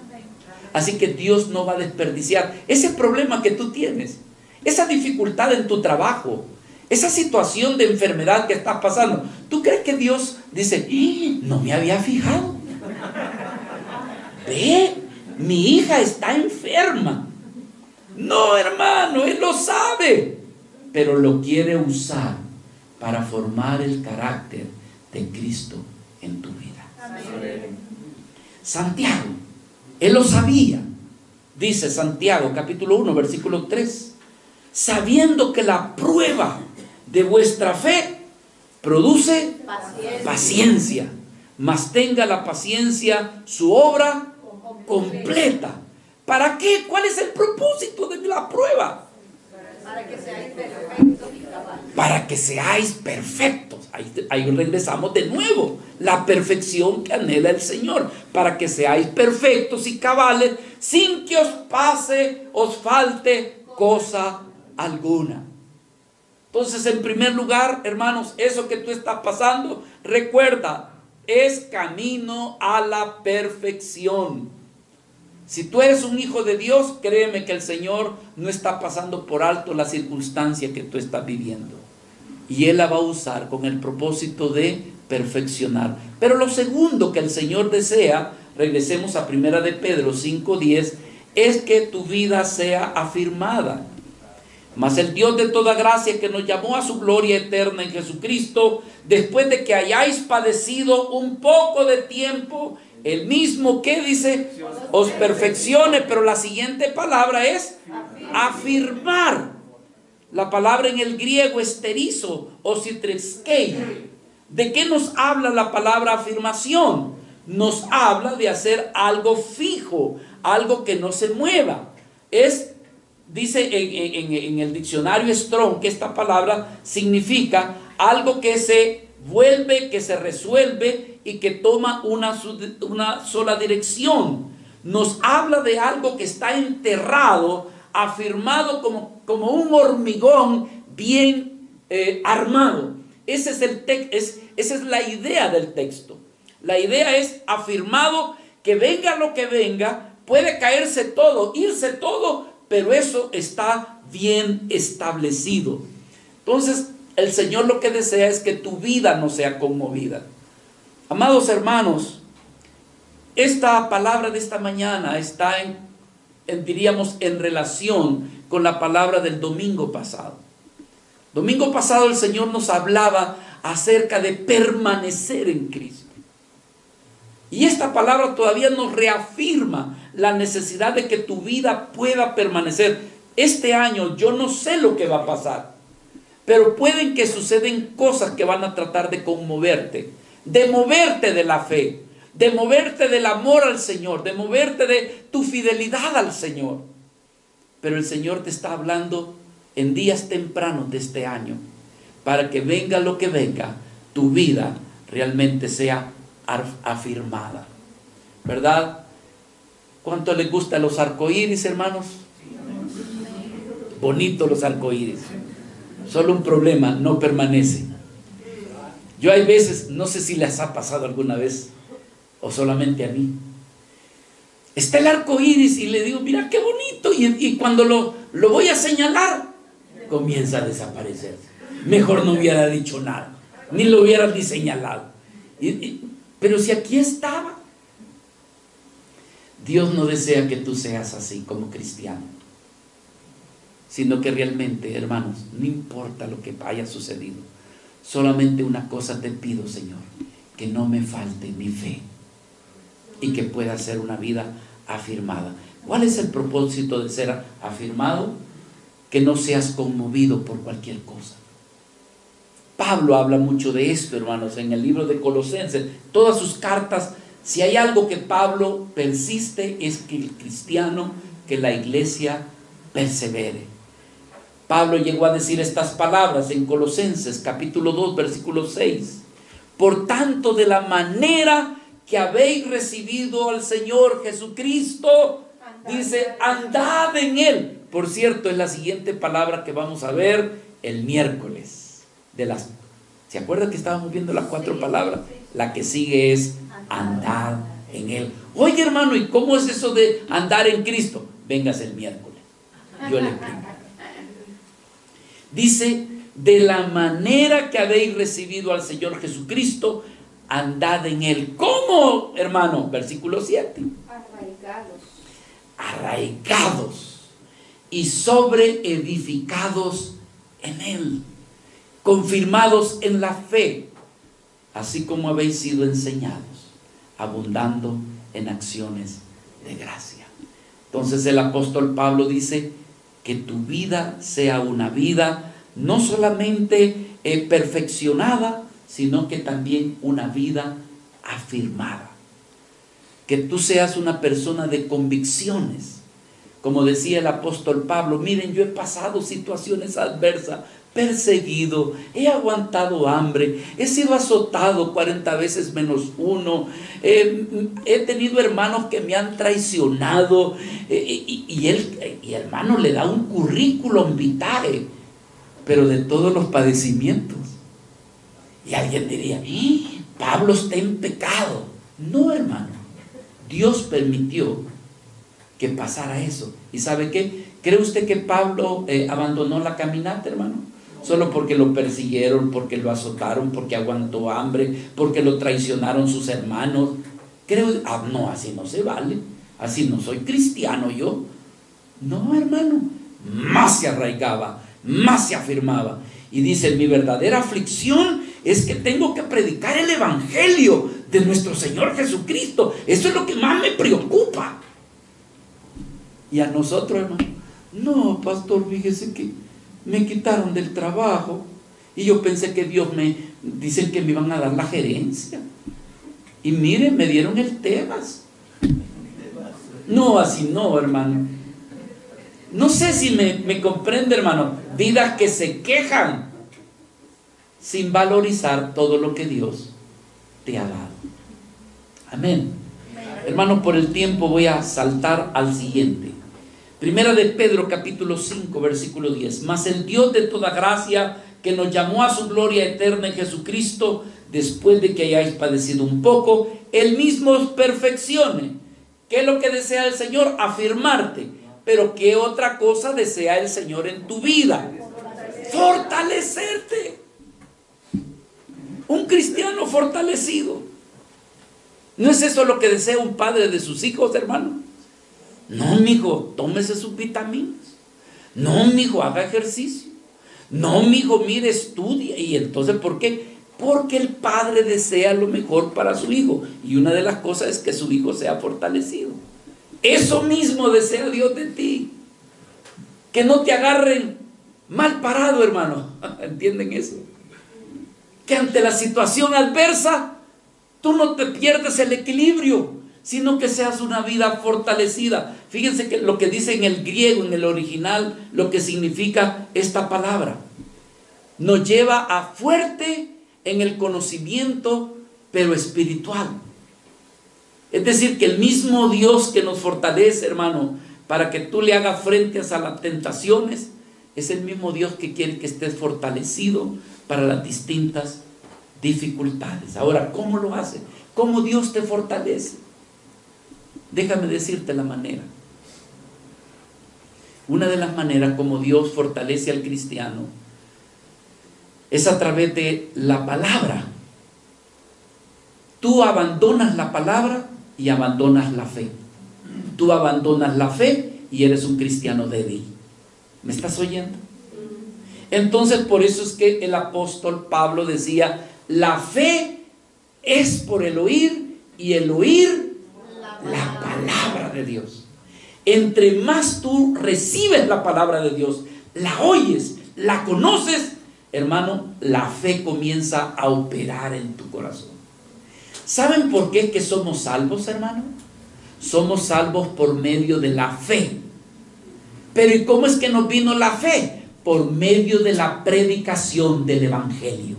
Así que Dios no va a desperdiciar ese problema que tú tienes, esa dificultad en tu trabajo, esa situación de enfermedad que estás pasando. ¿Tú crees que Dios dice: no me había fijado? Ve, mi hija está enferma. No, hermano, Él lo sabe, pero lo quiere usar para formar el carácter de Cristo en tu vida. Amén. Santiago, él lo sabía. Dice Santiago capítulo 1, versículo 3: sabiendo que la prueba de vuestra fe produce paciencia, mas tenga la paciencia su obra completa. ¿Para qué? ¿Cuál es el propósito de la prueba? Para que seáis perfectos y cabales. Para que seáis perfectos. Ahí regresamos de nuevo. La perfección que anhela el Señor. Para que seáis perfectos y cabales, sin que os falte cosa alguna. Entonces, en primer lugar, hermanos, eso que tú estás pasando, recuerda, es camino a la perfección. Si tú eres un hijo de Dios, créeme que el Señor no está pasando por alto la circunstancia que tú estás viviendo. Y Él la va a usar con el propósito de perfeccionar. Pero lo segundo que el Señor desea, regresemos a 1 de Pedro 5:10, es que tu vida sea afirmada. Mas el Dios de toda gracia, que nos llamó a su gloria eterna en Jesucristo, después de que hayáis padecido un poco de tiempo, el mismo que dice, os perfeccione. Pero la siguiente palabra es afirmar. La palabra en el griego esterizo o sitreskei. ¿De qué nos habla la palabra afirmación? Nos habla de hacer algo fijo, algo que no se mueva. Dice en el diccionario Strong que esta palabra significa algo que se vuelve, que se resuelve y que toma una sola dirección. Nos habla de algo que está enterrado, afirmado como un hormigón bien armado. Esa es la idea del texto. La idea es afirmado, que venga lo que venga, puede caerse todo, irse todo, pero eso está bien establecido. Entonces, el Señor lo que desea es que tu vida no sea conmovida. Amados hermanos, esta palabra de esta mañana está diríamos, en relación con la palabra del domingo pasado. Domingo pasado el Señor nos hablaba acerca de permanecer en Cristo. Y esta palabra todavía nos reafirma la necesidad de que tu vida pueda permanecer. Este año yo no sé lo que va a pasar, pero pueden que suceden cosas que van a tratar de conmoverte, de moverte de la fe, de moverte del amor al Señor, de moverte de tu fidelidad al Señor. Pero el Señor te está hablando en días tempranos de este año, para que venga lo que venga, tu vida realmente sea afirmada, ¿verdad? ¿Cuánto les gustan los arcoíris, hermanos? Bonitos los arcoíris. Solo un problema: no permanecen. Yo hay veces, no sé si les ha pasado alguna vez o solamente a mí, está el arcoíris y le digo: mira qué bonito, y cuando lo voy a señalar, comienza a desaparecer. mejor no hubiera dicho nada, ni lo hubieras ni señalado. Pero si aquí estaba. Dios no desea que tú seas así como cristiano, sino que realmente, hermanos, no importa lo que haya sucedido, solamente una cosa te pido, Señor, que no me falte mi fe y que pueda ser una vida afirmada. ¿Cuál es el propósito de ser afirmado? Que no seas conmovido por cualquier cosa. Pablo habla mucho de esto, hermanos, en el libro de Colosenses. Todas sus cartas, si hay algo que Pablo persiste, es que el cristiano, que la iglesia persevere. Pablo llegó a decir estas palabras en Colosenses capítulo 2 versículo 6. Por tanto, de la manera que habéis recibido al Señor Jesucristo, dice, andad en Él. Por cierto, es la siguiente palabra que vamos a ver el miércoles. ¿Se acuerdan que estábamos viendo las 4 palabras? La que sigue es andad en Él. Oye, hermano, ¿y cómo es eso de andar en Cristo? Véngase el miércoles, yo le explico. Dice, de la manera que habéis recibido al Señor Jesucristo, andad en Él. ¿Cómo, hermano? Versículo 7. Arraigados y sobreedificados en Él, confirmados en la fe, así como habéis sido enseñados, abundando en acciones de gracia. Entonces el apóstol Pablo dice que tu vida sea una vida no solamente perfeccionada, sino que también una vida afirmada. Que tú seas una persona de convicciones. Como decía el apóstol Pablo, miren, yo he pasado situaciones adversas, perseguido, he aguantado hambre, he sido azotado 40 veces menos uno, he tenido hermanos que me han traicionado, y hermano le da un currículum vitae, pero de todos los padecimientos. Y alguien diría, Pablo está en pecado. No, hermano, Dios permitió que pasara eso. ¿Y sabe qué? ¿Cree usted que Pablo abandonó la caminata, hermano? Solo porque lo persiguieron, porque lo azotaron, porque aguantó hambre, porque lo traicionaron sus hermanos. No, así no se vale. Así no soy cristiano yo. No, hermano. Más se arraigaba, más se afirmaba. Y dice, mi verdadera aflicción es que tengo que predicar el evangelio de nuestro Señor Jesucristo. Eso es lo que más me preocupa. Y a nosotros, hermano, no, pastor, fíjese que me quitaron del trabajo y yo pensé que dicen que me iban a dar la gerencia. Y miren, me dieron el Tebas. No, así no, hermano. No sé si me comprende, hermano. Vidas que se quejan sin valorizar todo lo que Dios te ha dado. Amén. Hermano, por el tiempo voy a saltar al siguiente. Primera de Pedro capítulo 5 versículo 10. Mas el Dios de toda gracia, que nos llamó a su gloria eterna en Jesucristo, después de que hayáis padecido un poco, Él mismo os perfeccione. ¿Qué es lo que desea el Señor? Afirmarte. Pero ¿qué otra cosa desea el Señor en tu vida? Fortalecerte. Un cristiano fortalecido. ¿No es eso lo que desea un padre de sus hijos, hermano? No, mijo, tómese sus vitaminas. No, mijo, haga ejercicio. No, mijo, mire, estudia. ¿Y entonces por qué? Porque el padre desea lo mejor para su hijo. Y una de las cosas es que su hijo sea fortalecido. Eso mismo desea Dios de ti. Que no te agarren mal parado, hermano. ¿Entienden eso? Que ante la situación adversa, tú no te pierdes el equilibrio, sino que seas una vida fortalecida. Fíjense que lo que dice en el griego, en el original, lo que significa esta palabra. Nos lleva a fuerte en el conocimiento, pero espiritual. Es decir, que el mismo Dios que nos fortalece, hermano, para que tú le hagas frente a las tentaciones, es el mismo Dios que quiere que estés fortalecido para las distintas dificultades. Ahora, ¿cómo lo hace? ¿Cómo Dios te fortalece? Déjame decirte la manera. Una de las maneras como Dios fortalece al cristiano Es a través de la palabra. Tú abandonas la palabra y abandonas la fe. Tú abandonas la fe y eres un cristiano débil. ¿Me estás oyendo? Entonces, por eso es que el apóstol Pablo decía, la fe es por el oír y el oír la palabra de Dios. Entre más tú recibes la palabra de Dios, la oyes, la conoces, hermano, la fe comienza a operar en tu corazón. ¿Saben por qué es que somos salvos, hermano? Somos salvos por medio de la fe. Pero ¿y cómo es que nos vino la fe? Por medio de la predicación del Evangelio.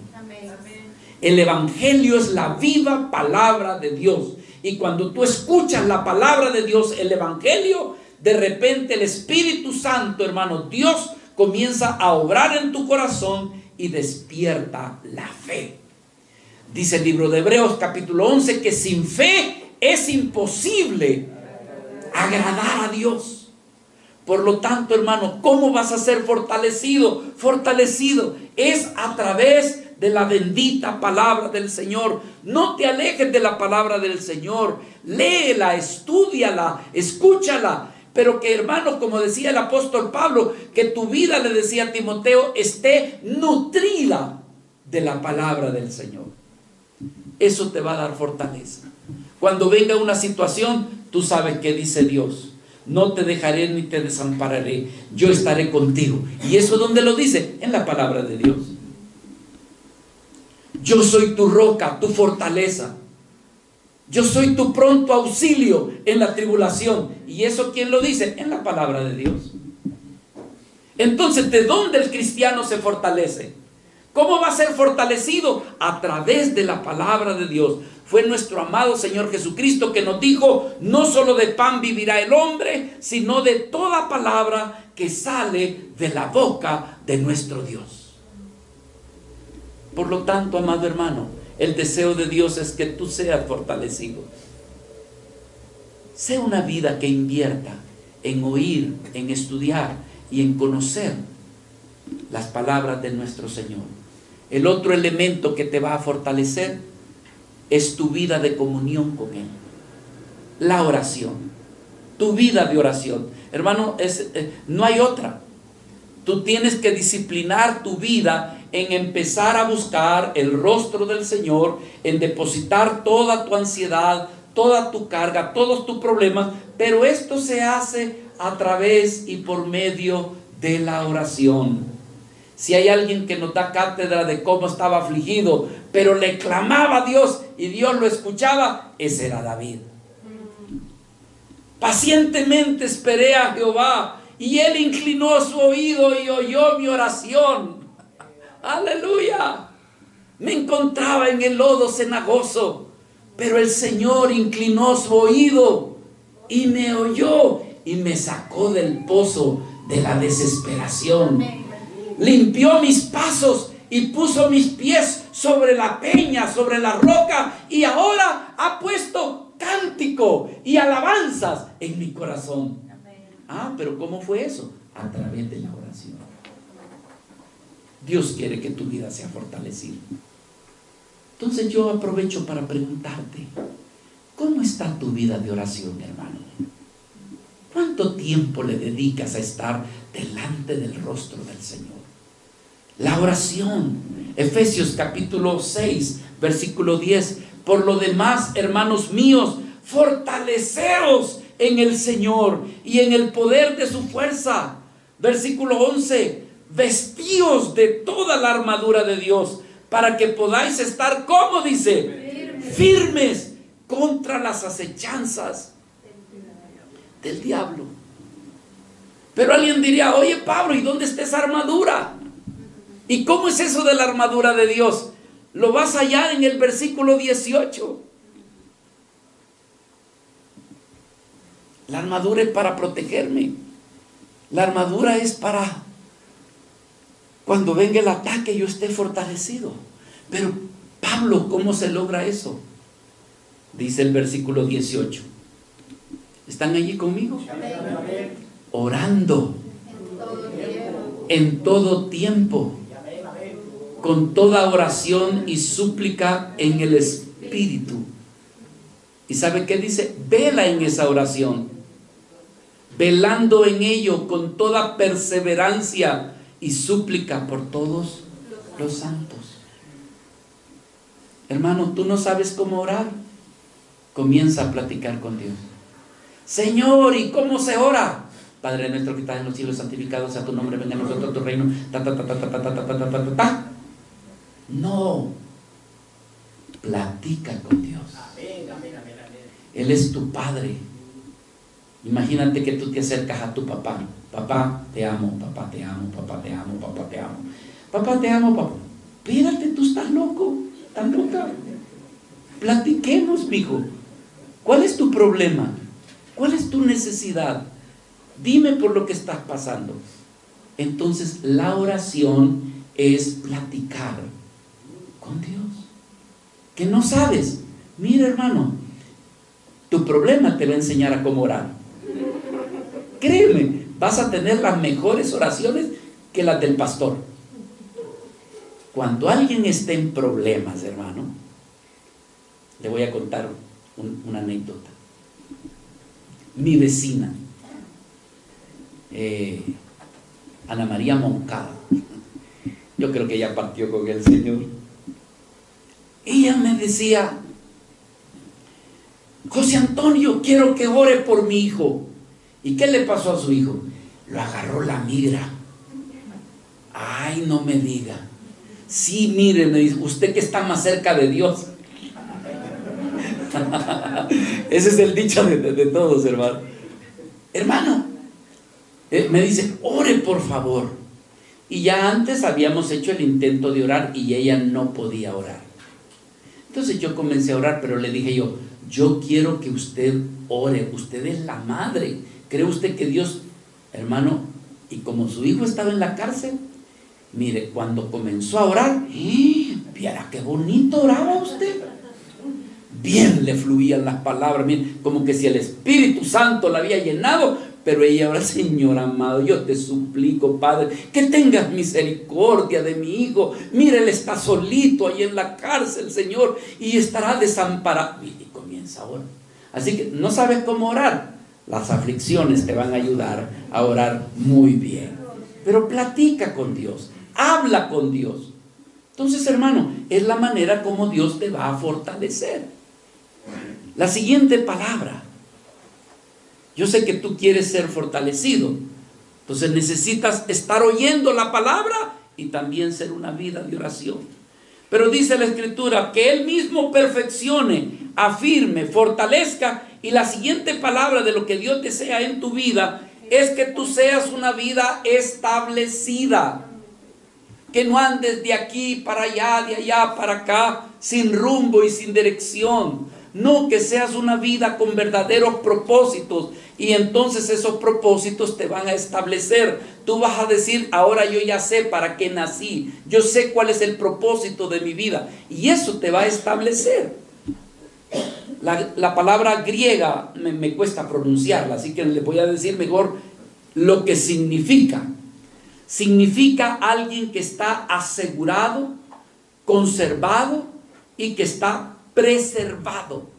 El Evangelio es la viva palabra de Dios. Y cuando tú escuchas la palabra de Dios, el Evangelio, de repente el Espíritu Santo, hermano, Dios comienza a obrar en tu corazón y despierta la fe. Dice el libro de Hebreos capítulo 11 que sin fe es imposible agradar a Dios. Por lo tanto, hermano, ¿cómo vas a ser fortalecido? Fortalecido es a través de la bendita palabra del Señor. No te alejes de la palabra del Señor. Léela, estúdiala, escúchala. Pero que, hermano, como decía el apóstol Pablo, que tu vida, le decía a Timoteo, esté nutrida de la palabra del Señor. Eso te va a dar fortaleza. Cuando venga una situación, tú sabes qué dice Dios. No te dejaré ni te desampararé. Yo estaré contigo. ¿Y eso dónde lo dice? En la palabra de Dios. Yo soy tu roca, tu fortaleza. Yo soy tu pronto auxilio en la tribulación. ¿Y eso quién lo dice? En la palabra de Dios. Entonces, ¿de dónde el cristiano se fortalece? ¿Cómo va a ser fortalecido? A través de la palabra de Dios. Fue nuestro amado Señor Jesucristo que nos dijo, no solo de pan vivirá el hombre, sino de toda palabra que sale de la boca de nuestro Dios. Por lo tanto, amado hermano, el deseo de Dios es que tú seas fortalecido. Sea una vida que invierta en oír, en estudiar y en conocer las palabras de nuestro Señor. El otro elemento que te va a fortalecer es tu vida de comunión con Él. La oración. Tu vida de oración. Hermano, no hay otra. Tú tienes que disciplinar tu vida en empezar a buscar el rostro del Señor, en depositar toda tu ansiedad, toda tu carga, todos tus problemas, pero esto se hace a través y por medio de la oración. Si hay alguien que nos da cátedra de cómo estaba afligido, pero le clamaba a Dios y Dios lo escuchaba, ese era David. Pacientemente esperé a Jehová y Él inclinó su oído y oyó mi oración. Aleluya. Me encontraba en el lodo cenagoso, pero el Señor inclinó su oído y me oyó y me sacó del pozo de la desesperación. Limpió mis pasos y puso mis pies sobre la peña, sobre la roca, y ahora ha puesto cántico y alabanzas en mi corazón. Ah, pero ¿cómo fue eso? A través de la oración. Dios quiere que tu vida sea fortalecida. Entonces yo aprovecho para preguntarte, ¿cómo está tu vida de oración, hermano? ¿Cuánto tiempo le dedicas a estar delante del rostro del Señor? La oración. Efesios capítulo 6, versículo 10. Por lo demás, hermanos míos, fortaleceos en el Señor y en el poder de su fuerza. Versículo 11. Vestíos de toda la armadura de Dios para que podáis estar, ¿cómo dice? Firmes contra las acechanzas del diablo. Pero alguien diría, oye Pablo, ¿y dónde está esa armadura? ¿Y cómo es eso de la armadura de Dios? Lo vas a hallar en el versículo 18. La armadura es para protegerme. La armadura es para cuando venga el ataque yo esté fortalecido. Pero Pablo, ¿cómo se logra eso? Dice el versículo 18. ¿Están allí conmigo? Orando en todo tiempo con toda oración y súplica en el Espíritu. ¿Y sabe qué dice? Vela en esa oración, velando en ello con toda perseverancia y súplica por todos los santos. Hermano, ¿tú no sabes cómo orar? Comienza a platicar con Dios. Señor, ¿y cómo se ora? Padre nuestro que estás en los cielos, santificado sea tu nombre, venga a nosotros tu reino. No, platica con Dios. Él es tu Padre. Imagínate que tú te acercas a tu papá. Papá, te amo, papá, te amo, papá, te amo, papá, te amo. Papá, te amo, papá. Espérate, tú estás loco, estás loca. Platiquemos, mijo. ¿Cuál es tu problema? ¿Cuál es tu necesidad? Dime por lo que estás pasando. Entonces, la oración es platicar con Dios. ¿Que no sabes? Mira, hermano, tu problema te va a enseñar a cómo orar. Créeme, vas a tener las mejores oraciones que las del pastor. Cuando alguien esté en problemas, hermano, le voy a contar una anécdota. Mi vecina, Ana María Moncada, yo creo que ella partió con el Señor. Ella me decía: José Antonio, quiero que ore por mi hijo. ¿Y qué le pasó a su hijo? Lo agarró la migra. Ay, no me diga. Sí, mire, me dice, usted que está más cerca de Dios. Ese es el dicho de todos, hermano. Hermano, me dice, ore por favor. Y ya antes habíamos hecho el intento de orar y ella no podía orar. Entonces yo comencé a orar, pero le dije yo quiero que usted ore. Usted es la madre. ¿Cree usted que Dios, hermano? Y como su hijo estaba en la cárcel, mire, cuando comenzó a orar, viera qué bonito oraba usted. Bien le fluían las palabras, bien, como que si el Espíritu Santo la había llenado. Pero ella ahora, Señor amado, yo te suplico, Padre, que tengas misericordia de mi hijo. Mire, él está solito ahí en la cárcel, Señor, y estará desamparado. Y comienza a orar. Así que no sabes cómo orar. Las aflicciones te van a ayudar a orar muy bien. Pero platica con Dios, habla con Dios. Entonces, hermano, es la manera como Dios te va a fortalecer. La siguiente palabra. Yo sé que tú quieres ser fortalecido. Entonces necesitas estar oyendo la palabra y también ser una vida de oración. Pero dice la Escritura que Él mismo perfeccione, afirme, fortalezca. Y la siguiente palabra de lo que Dios desea en tu vida es que tú seas una vida establecida. Que no andes de aquí para allá, de allá para acá, sin rumbo y sin dirección. No, que seas una vida con verdaderos propósitos. Y entonces esos propósitos te van a establecer. Tú vas a decir, ahora yo ya sé para qué nací. Yo sé cuál es el propósito de mi vida. Y eso te va a establecer. La palabra griega me cuesta pronunciarla, así que le voy a decir mejor lo que significa. Significa alguien que está asegurado, conservado y que está preservado.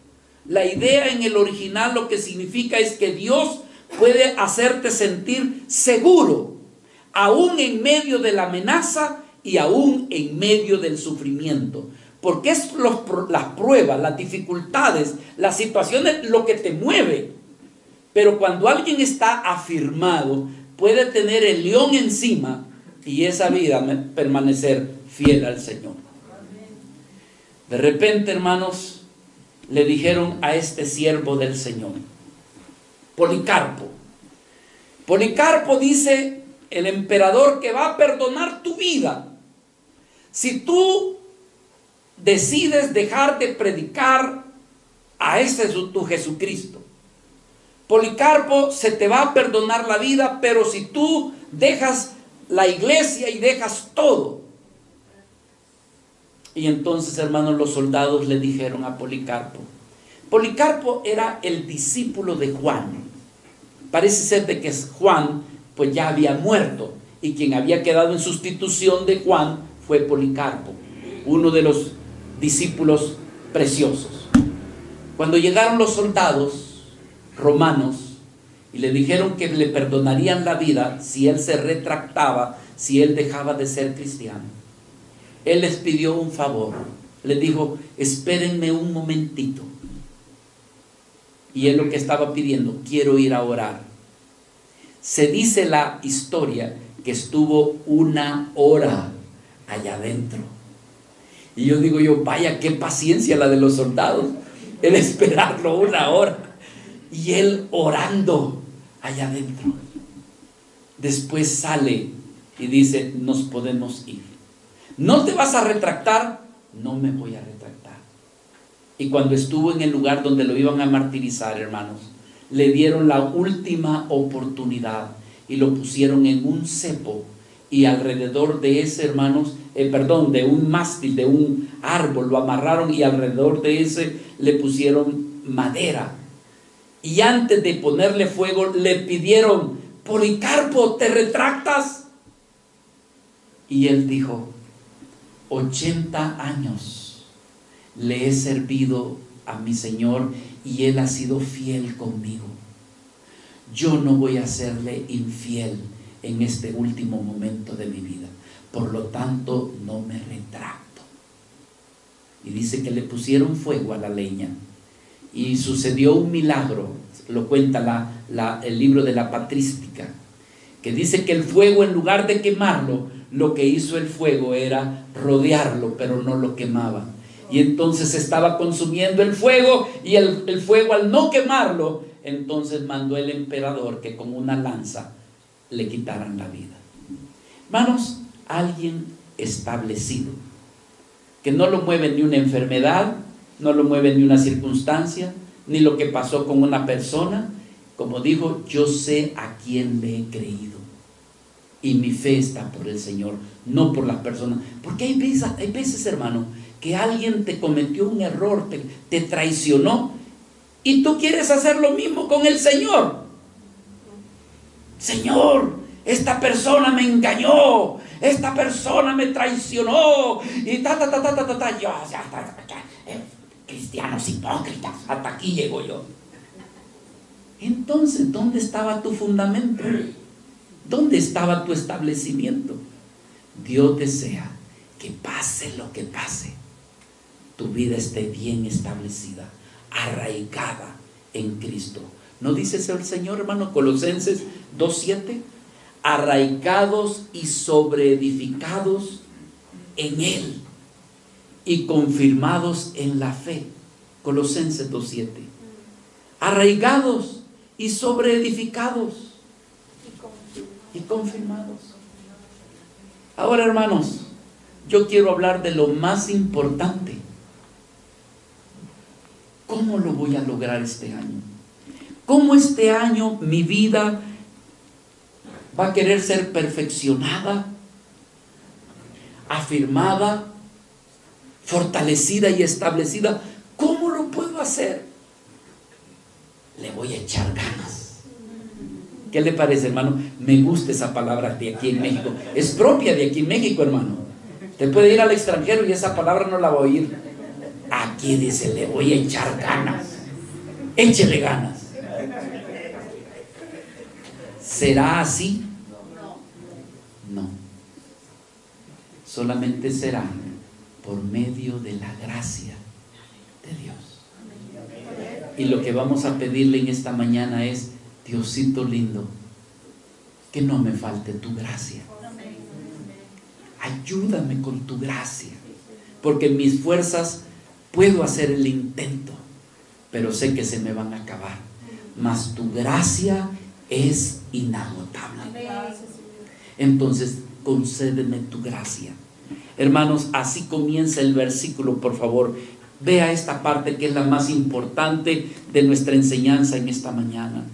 La idea en el original lo que significa es que Dios puede hacerte sentir seguro, aún en medio de la amenaza y aún en medio del sufrimiento. Porque es las pruebas, las dificultades, las situaciones lo que te mueve. Pero cuando alguien está afirmado, puede tener el león encima y esa vida permanecer fiel al Señor. De repente, hermanos, le dijeron a este siervo del Señor, Policarpo. Policarpo dice el emperador que va a perdonar tu vida si tú decides dejar de predicar a ese tu Jesucristo. Policarpo, se te va a perdonar la vida, pero si tú dejas la iglesia y dejas todo. Y entonces, hermanos, los soldados le dijeron a Policarpo. Policarpo era el discípulo de Juan. Parece ser de que Juan pues ya había muerto y quien había quedado en sustitución de Juan fue Policarpo, uno de los discípulos preciosos. Cuando llegaron los soldados romanos y le dijeron que le perdonarían la vida si él se retractaba, si él dejaba de ser cristiano, él les pidió un favor. Les dijo: espérenme un momentito. Y él lo que estaba pidiendo: quiero ir a orar. Se dice la historia que estuvo 1 hora allá adentro. Y yo digo vaya qué paciencia la de los soldados, el esperarlo 1 hora y él orando allá adentro. Después sale y dice: nos podemos ir. ¿No te vas a retractar? No me voy a retractar. Y cuando estuvo en el lugar donde lo iban a martirizar, hermanos, le dieron la última oportunidad y lo pusieron en un cepo, y alrededor de ese, hermanos, de un mástil, de un árbol, lo amarraron, y alrededor de ese le pusieron madera. Y antes de ponerle fuego le pidieron: Policarpo, ¿te retractas? Y él dijo: 80 años le he servido a mi Señor y Él ha sido fiel conmigo. Yo no voy a serle infiel en este último momento de mi vida. Por lo tanto, no me retracto. Y dice que le pusieron fuego a la leña. Y sucedió un milagro. Lo cuenta el libro de la Patrística, que dice que el fuego, en lugar de quemarlo, lo que hizo el fuego era rodearlo, pero no lo quemaba. Y entonces estaba consumiendo el fuego, y el fuego, al no quemarlo, entonces mandó el emperador que con una lanza le quitaran la vida. Hermanos, alguien establecido, que no lo mueve ni una enfermedad, no lo mueve ni una circunstancia, ni lo que pasó con una persona. Como dijo: yo sé a quién le he creído, y mi fe está por el Señor, no por las personas. Porque hay veces, hermano, que alguien te cometió un error, te traicionó, y tú quieres hacer lo mismo con el Señor. Señor, esta persona me engañó, esta persona me traicionó, y yo, cristianos hipócritas, hasta aquí llego yo. Entonces, ¿dónde estaba tu fundamento? ¿Dónde estaba tu establecimiento? Dios desea que pase lo que pase, tu vida esté bien establecida, arraigada en Cristo. ¿No dice eso el Señor, hermano? Colosenses 2:7: arraigados y sobreedificados en Él y confirmados en la fe. Colosenses 2:7. Arraigados y sobreedificados y confirmados. Ahora, hermanos, yo quiero hablar de lo más importante. ¿Cómo lo voy a lograr este año? ¿Cómo este año mi vida va a querer ser perfeccionada, afirmada, fortalecida y establecida? ¿Cómo lo puedo hacer? Le voy a echar ganas. ¿Qué le parece, hermano? Me gusta esa palabra de aquí en México. Es propia de aquí en México, hermano. Te puede ir al extranjero y esa palabra no la va a oír. Aquí dice: le voy a echar ganas. Échele ganas. ¿Será así? No. Solamente será por medio de la gracia de Dios. Y lo que vamos a pedirle en esta mañana es: Diosito lindo, que no me falte tu gracia. Ayúdame con tu gracia, porque en mis fuerzas puedo hacer el intento, pero sé que se me van a acabar. Mas tu gracia es inagotable. Entonces, concédeme tu gracia. Hermanos, así comienza el versículo, por favor. Vea esta parte que es la más importante de nuestra enseñanza en esta mañana.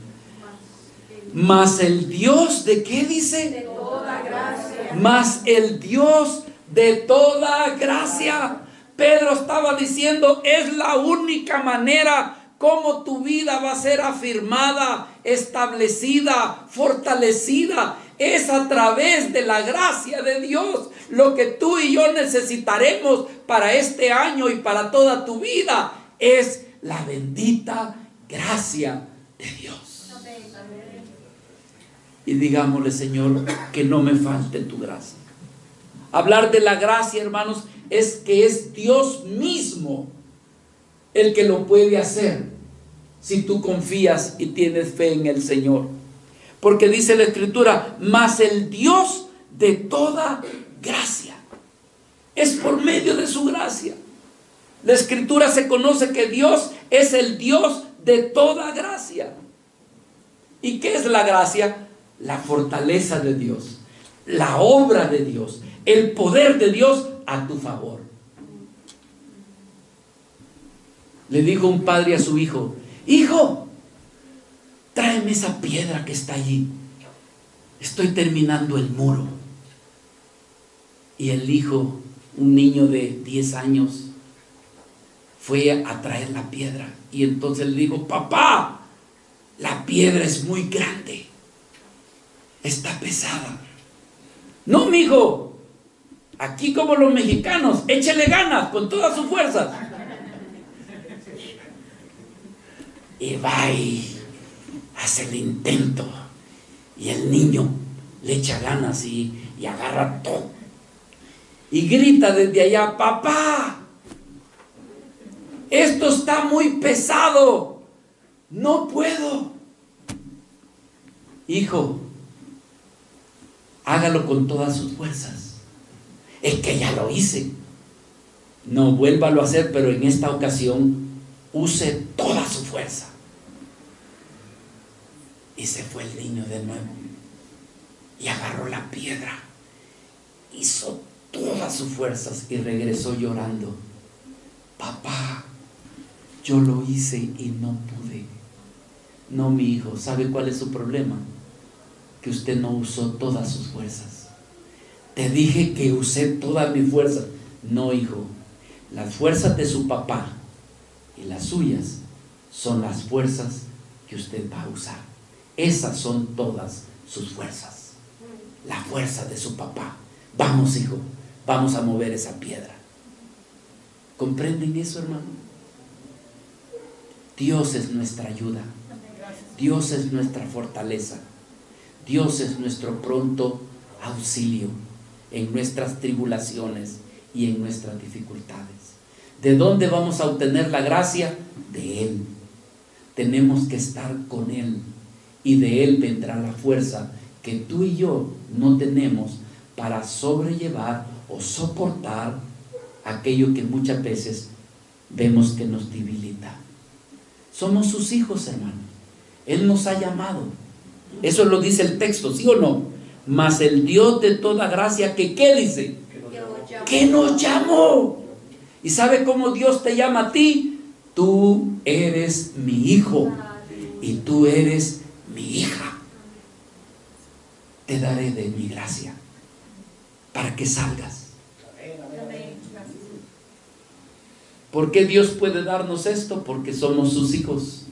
Mas el Dios de ¿qué dice? De toda gracia. Mas el Dios de toda gracia. Pedro estaba diciendo: es la única manera como tu vida va a ser afirmada, establecida, fortalecida. Es a través de la gracia de Dios lo que tú y yo necesitaremos para este año y para toda tu vida. Es la bendita gracia de Dios. Y digámosle, Señor, que no me falte tu gracia. Hablar de la gracia, hermanos, es que es Dios mismo el que lo puede hacer si tú confías y tienes fe en el Señor. Porque dice la Escritura, mas el Dios de toda gracia. Es por medio de su gracia. La Escritura se conoce que Dios es el Dios de toda gracia. ¿Y qué es la gracia? La fortaleza de Dios, la obra de Dios, el poder de Dios a tu favor. Le dijo un padre a su hijo: hijo, tráeme esa piedra que está allí. Estoy terminando el muro. Y el hijo, un niño de 10 años, fue a traer la piedra. Y entonces le dijo: papá, la piedra es muy grande. Está pesada. No, mijo, aquí como los mexicanos, échele ganas con todas sus fuerzas. Y va y hace el intento. Y el niño le echa ganas y agarra todo. Y grita desde allá: papá, esto está muy pesado. No puedo. Hijo, hágalo con todas sus fuerzas. Es que ya lo hice. No, vuélvalo a hacer, pero en esta ocasión use toda su fuerza. Y se fue el niño de nuevo y agarró la piedra, hizo todas sus fuerzas y regresó llorando: papá, yo lo hice y no pude. No, mi hijo, ¿sabe cuál es su problema? Que usted no usó todas sus fuerzas. Te dije que usé todas mis fuerzas. No, hijo, las fuerzas de su papá y las suyas son las fuerzas que usted va a usar. Esas son todas sus fuerzas. La fuerza de su papá. Vamos, hijo, vamos a mover esa piedra. ¿Comprenden eso, hermano? Dios es nuestra ayuda. Dios es nuestra fortaleza. Dios es nuestro pronto auxilio en nuestras tribulaciones y en nuestras dificultades. ¿De dónde vamos a obtener la gracia? De Él. Tenemos que estar con Él, y de Él vendrá la fuerza que tú y yo no tenemos para sobrellevar o soportar aquello que muchas veces vemos que nos debilita. Somos sus hijos, hermano. Él nos ha llamado. Eso lo dice el texto, ¿sí o no? Mas el Dios de toda gracia, que ¿qué dice? Que nos llamó. ¿Y sabe cómo Dios te llama a ti? Tú eres mi hijo y tú eres mi hija. Te daré de mi gracia para que salgas. ¿Por qué Dios puede darnos esto? Porque somos sus hijos.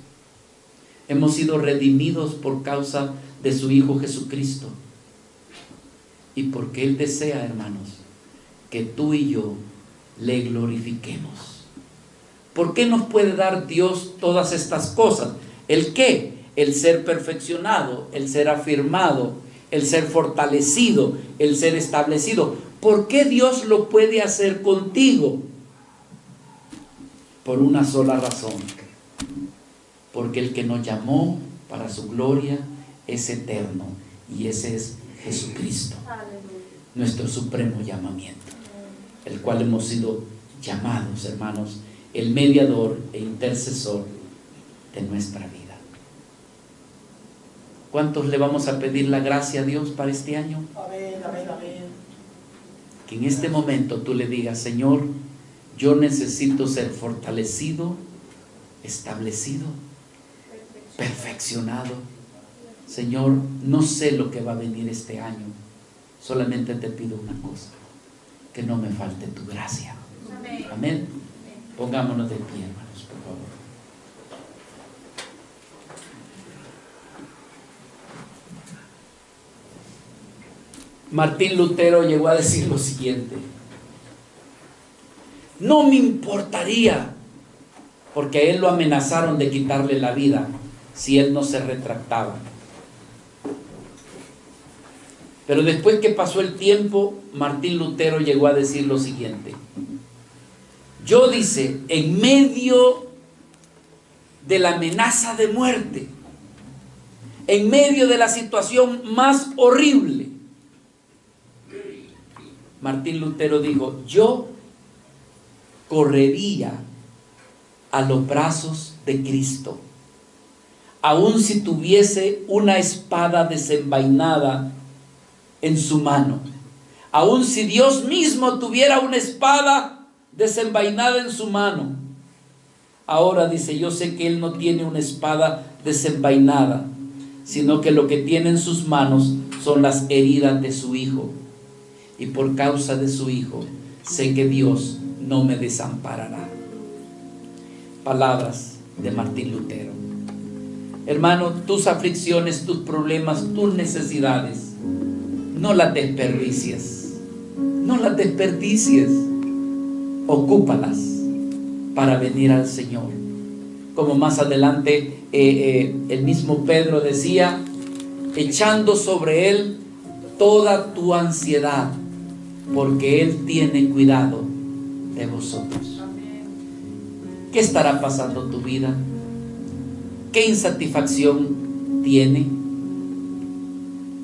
Hemos sido redimidos por causa de su Hijo Jesucristo. Y porque Él desea, hermanos, que tú y yo le glorifiquemos. ¿Por qué nos puede dar Dios todas estas cosas? ¿El qué? El ser perfeccionado, el ser afirmado, el ser fortalecido, el ser establecido. ¿Por qué Dios lo puede hacer contigo? Por una sola razón. Porque el que nos llamó para su gloria es eterno, y ese es Jesucristo, nuestro supremo llamamiento, el cual hemos sido llamados, hermanos, el mediador e intercesor de nuestra vida. ¿Cuántos le vamos a pedir la gracia a Dios para este año? Amén, amén, amén. Que en este momento tú le digas: Señor, yo necesito ser fortalecido, establecido, perfeccionado. Señor, no sé lo que va a venir este año, solamente te pido una cosa: que no me falte tu gracia. Amén. Amén. Pongámonos de pie, hermanos, por favor. Martín Lutero llegó a decir lo siguiente: no me importaría, porque a él lo amenazaron de quitarle la vida si él no se retractaba. Pero después que pasó el tiempo, Martín Lutero llegó a decir lo siguiente: yo, dice, en medio de la amenaza de muerte, en medio de la situación más horrible, Martín Lutero dijo, yo correría a los brazos de Cristo, aun si tuviese una espada desenvainada en su mano, aun si Dios mismo tuviera una espada desenvainada en su mano. Ahora, dice, yo sé que Él no tiene una espada desenvainada, sino que lo que tiene en sus manos son las heridas de su Hijo. Y por causa de su Hijo, sé que Dios no me desamparará. Palabras de Martín Lutero. Hermano, tus aflicciones, tus problemas, tus necesidades, no las desperdicies. No las desperdicies. Ocúpalas para venir al Señor. Como más adelante el mismo Pedro decía, echando sobre Él toda tu ansiedad, porque Él tiene cuidado de vosotros. ¿Qué estará pasando en tu vida? ¿Qué insatisfacción tiene?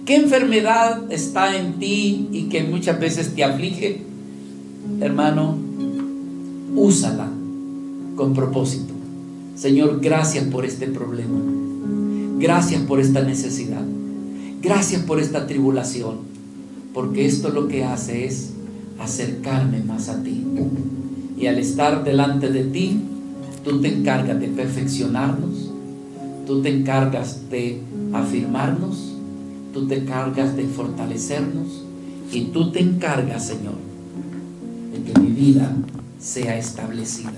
¿Qué enfermedad está en ti y que muchas veces te aflige? Hermano, úsala con propósito. Señor, gracias por este problema. Gracias por esta necesidad. Gracias por esta tribulación. Porque esto lo que hace es acercarme más a ti. Y al estar delante de ti, tú te encargas de perfeccionarnos. Tú te encargas de afirmarnos. Tú te encargas de fortalecernos. Y tú te encargas, Señor, de que mi vida sea establecida.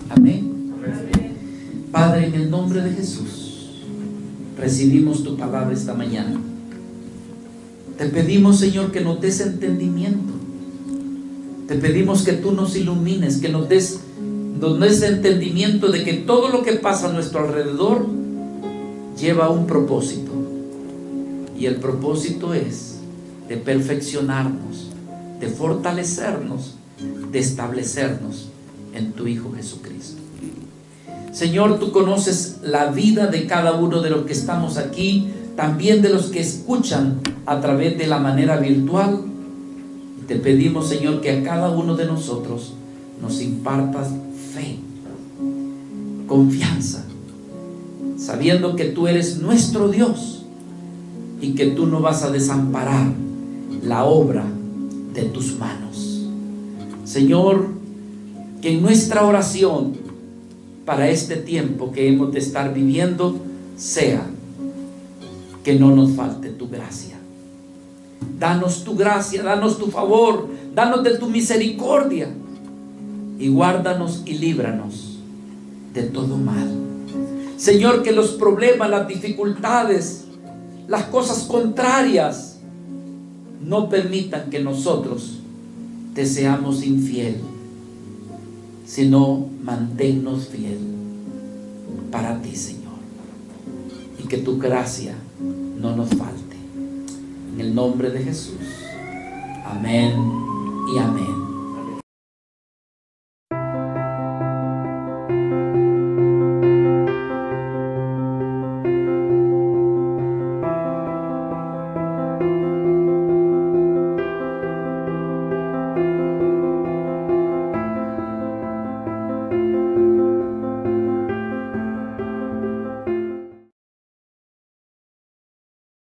Amén. Padre, en el nombre de Jesús, recibimos tu palabra esta mañana. Te pedimos, Señor, que nos des entendimiento. Te pedimos que tú nos ilumines, que nos des entendimiento de que todo lo que pasa a nuestro alrededor lleva un propósito. Y el propósito es de perfeccionarnos, de fortalecernos, de establecernos en tu Hijo Jesucristo. Señor, tú conoces la vida de cada uno de los que estamos aquí, también de los que escuchan a través de la manera virtual. Y te pedimos, Señor, que a cada uno de nosotros nos impartas fe, confianza, sabiendo que tú eres nuestro Dios y que tú no vas a desamparar la obra de tus manos. Señor, que en nuestra oración para este tiempo que hemos de estar viviendo sea que no nos falte tu gracia. Danos tu gracia, danos tu favor, danos de tu misericordia y guárdanos y líbranos de todo mal. Señor, que los problemas, las dificultades, las cosas contrarias no permitan que nosotros te seamos infiel, sino manténnos fiel para ti, Señor, y que tu gracia no nos falte. En el nombre de Jesús. Amén y amén.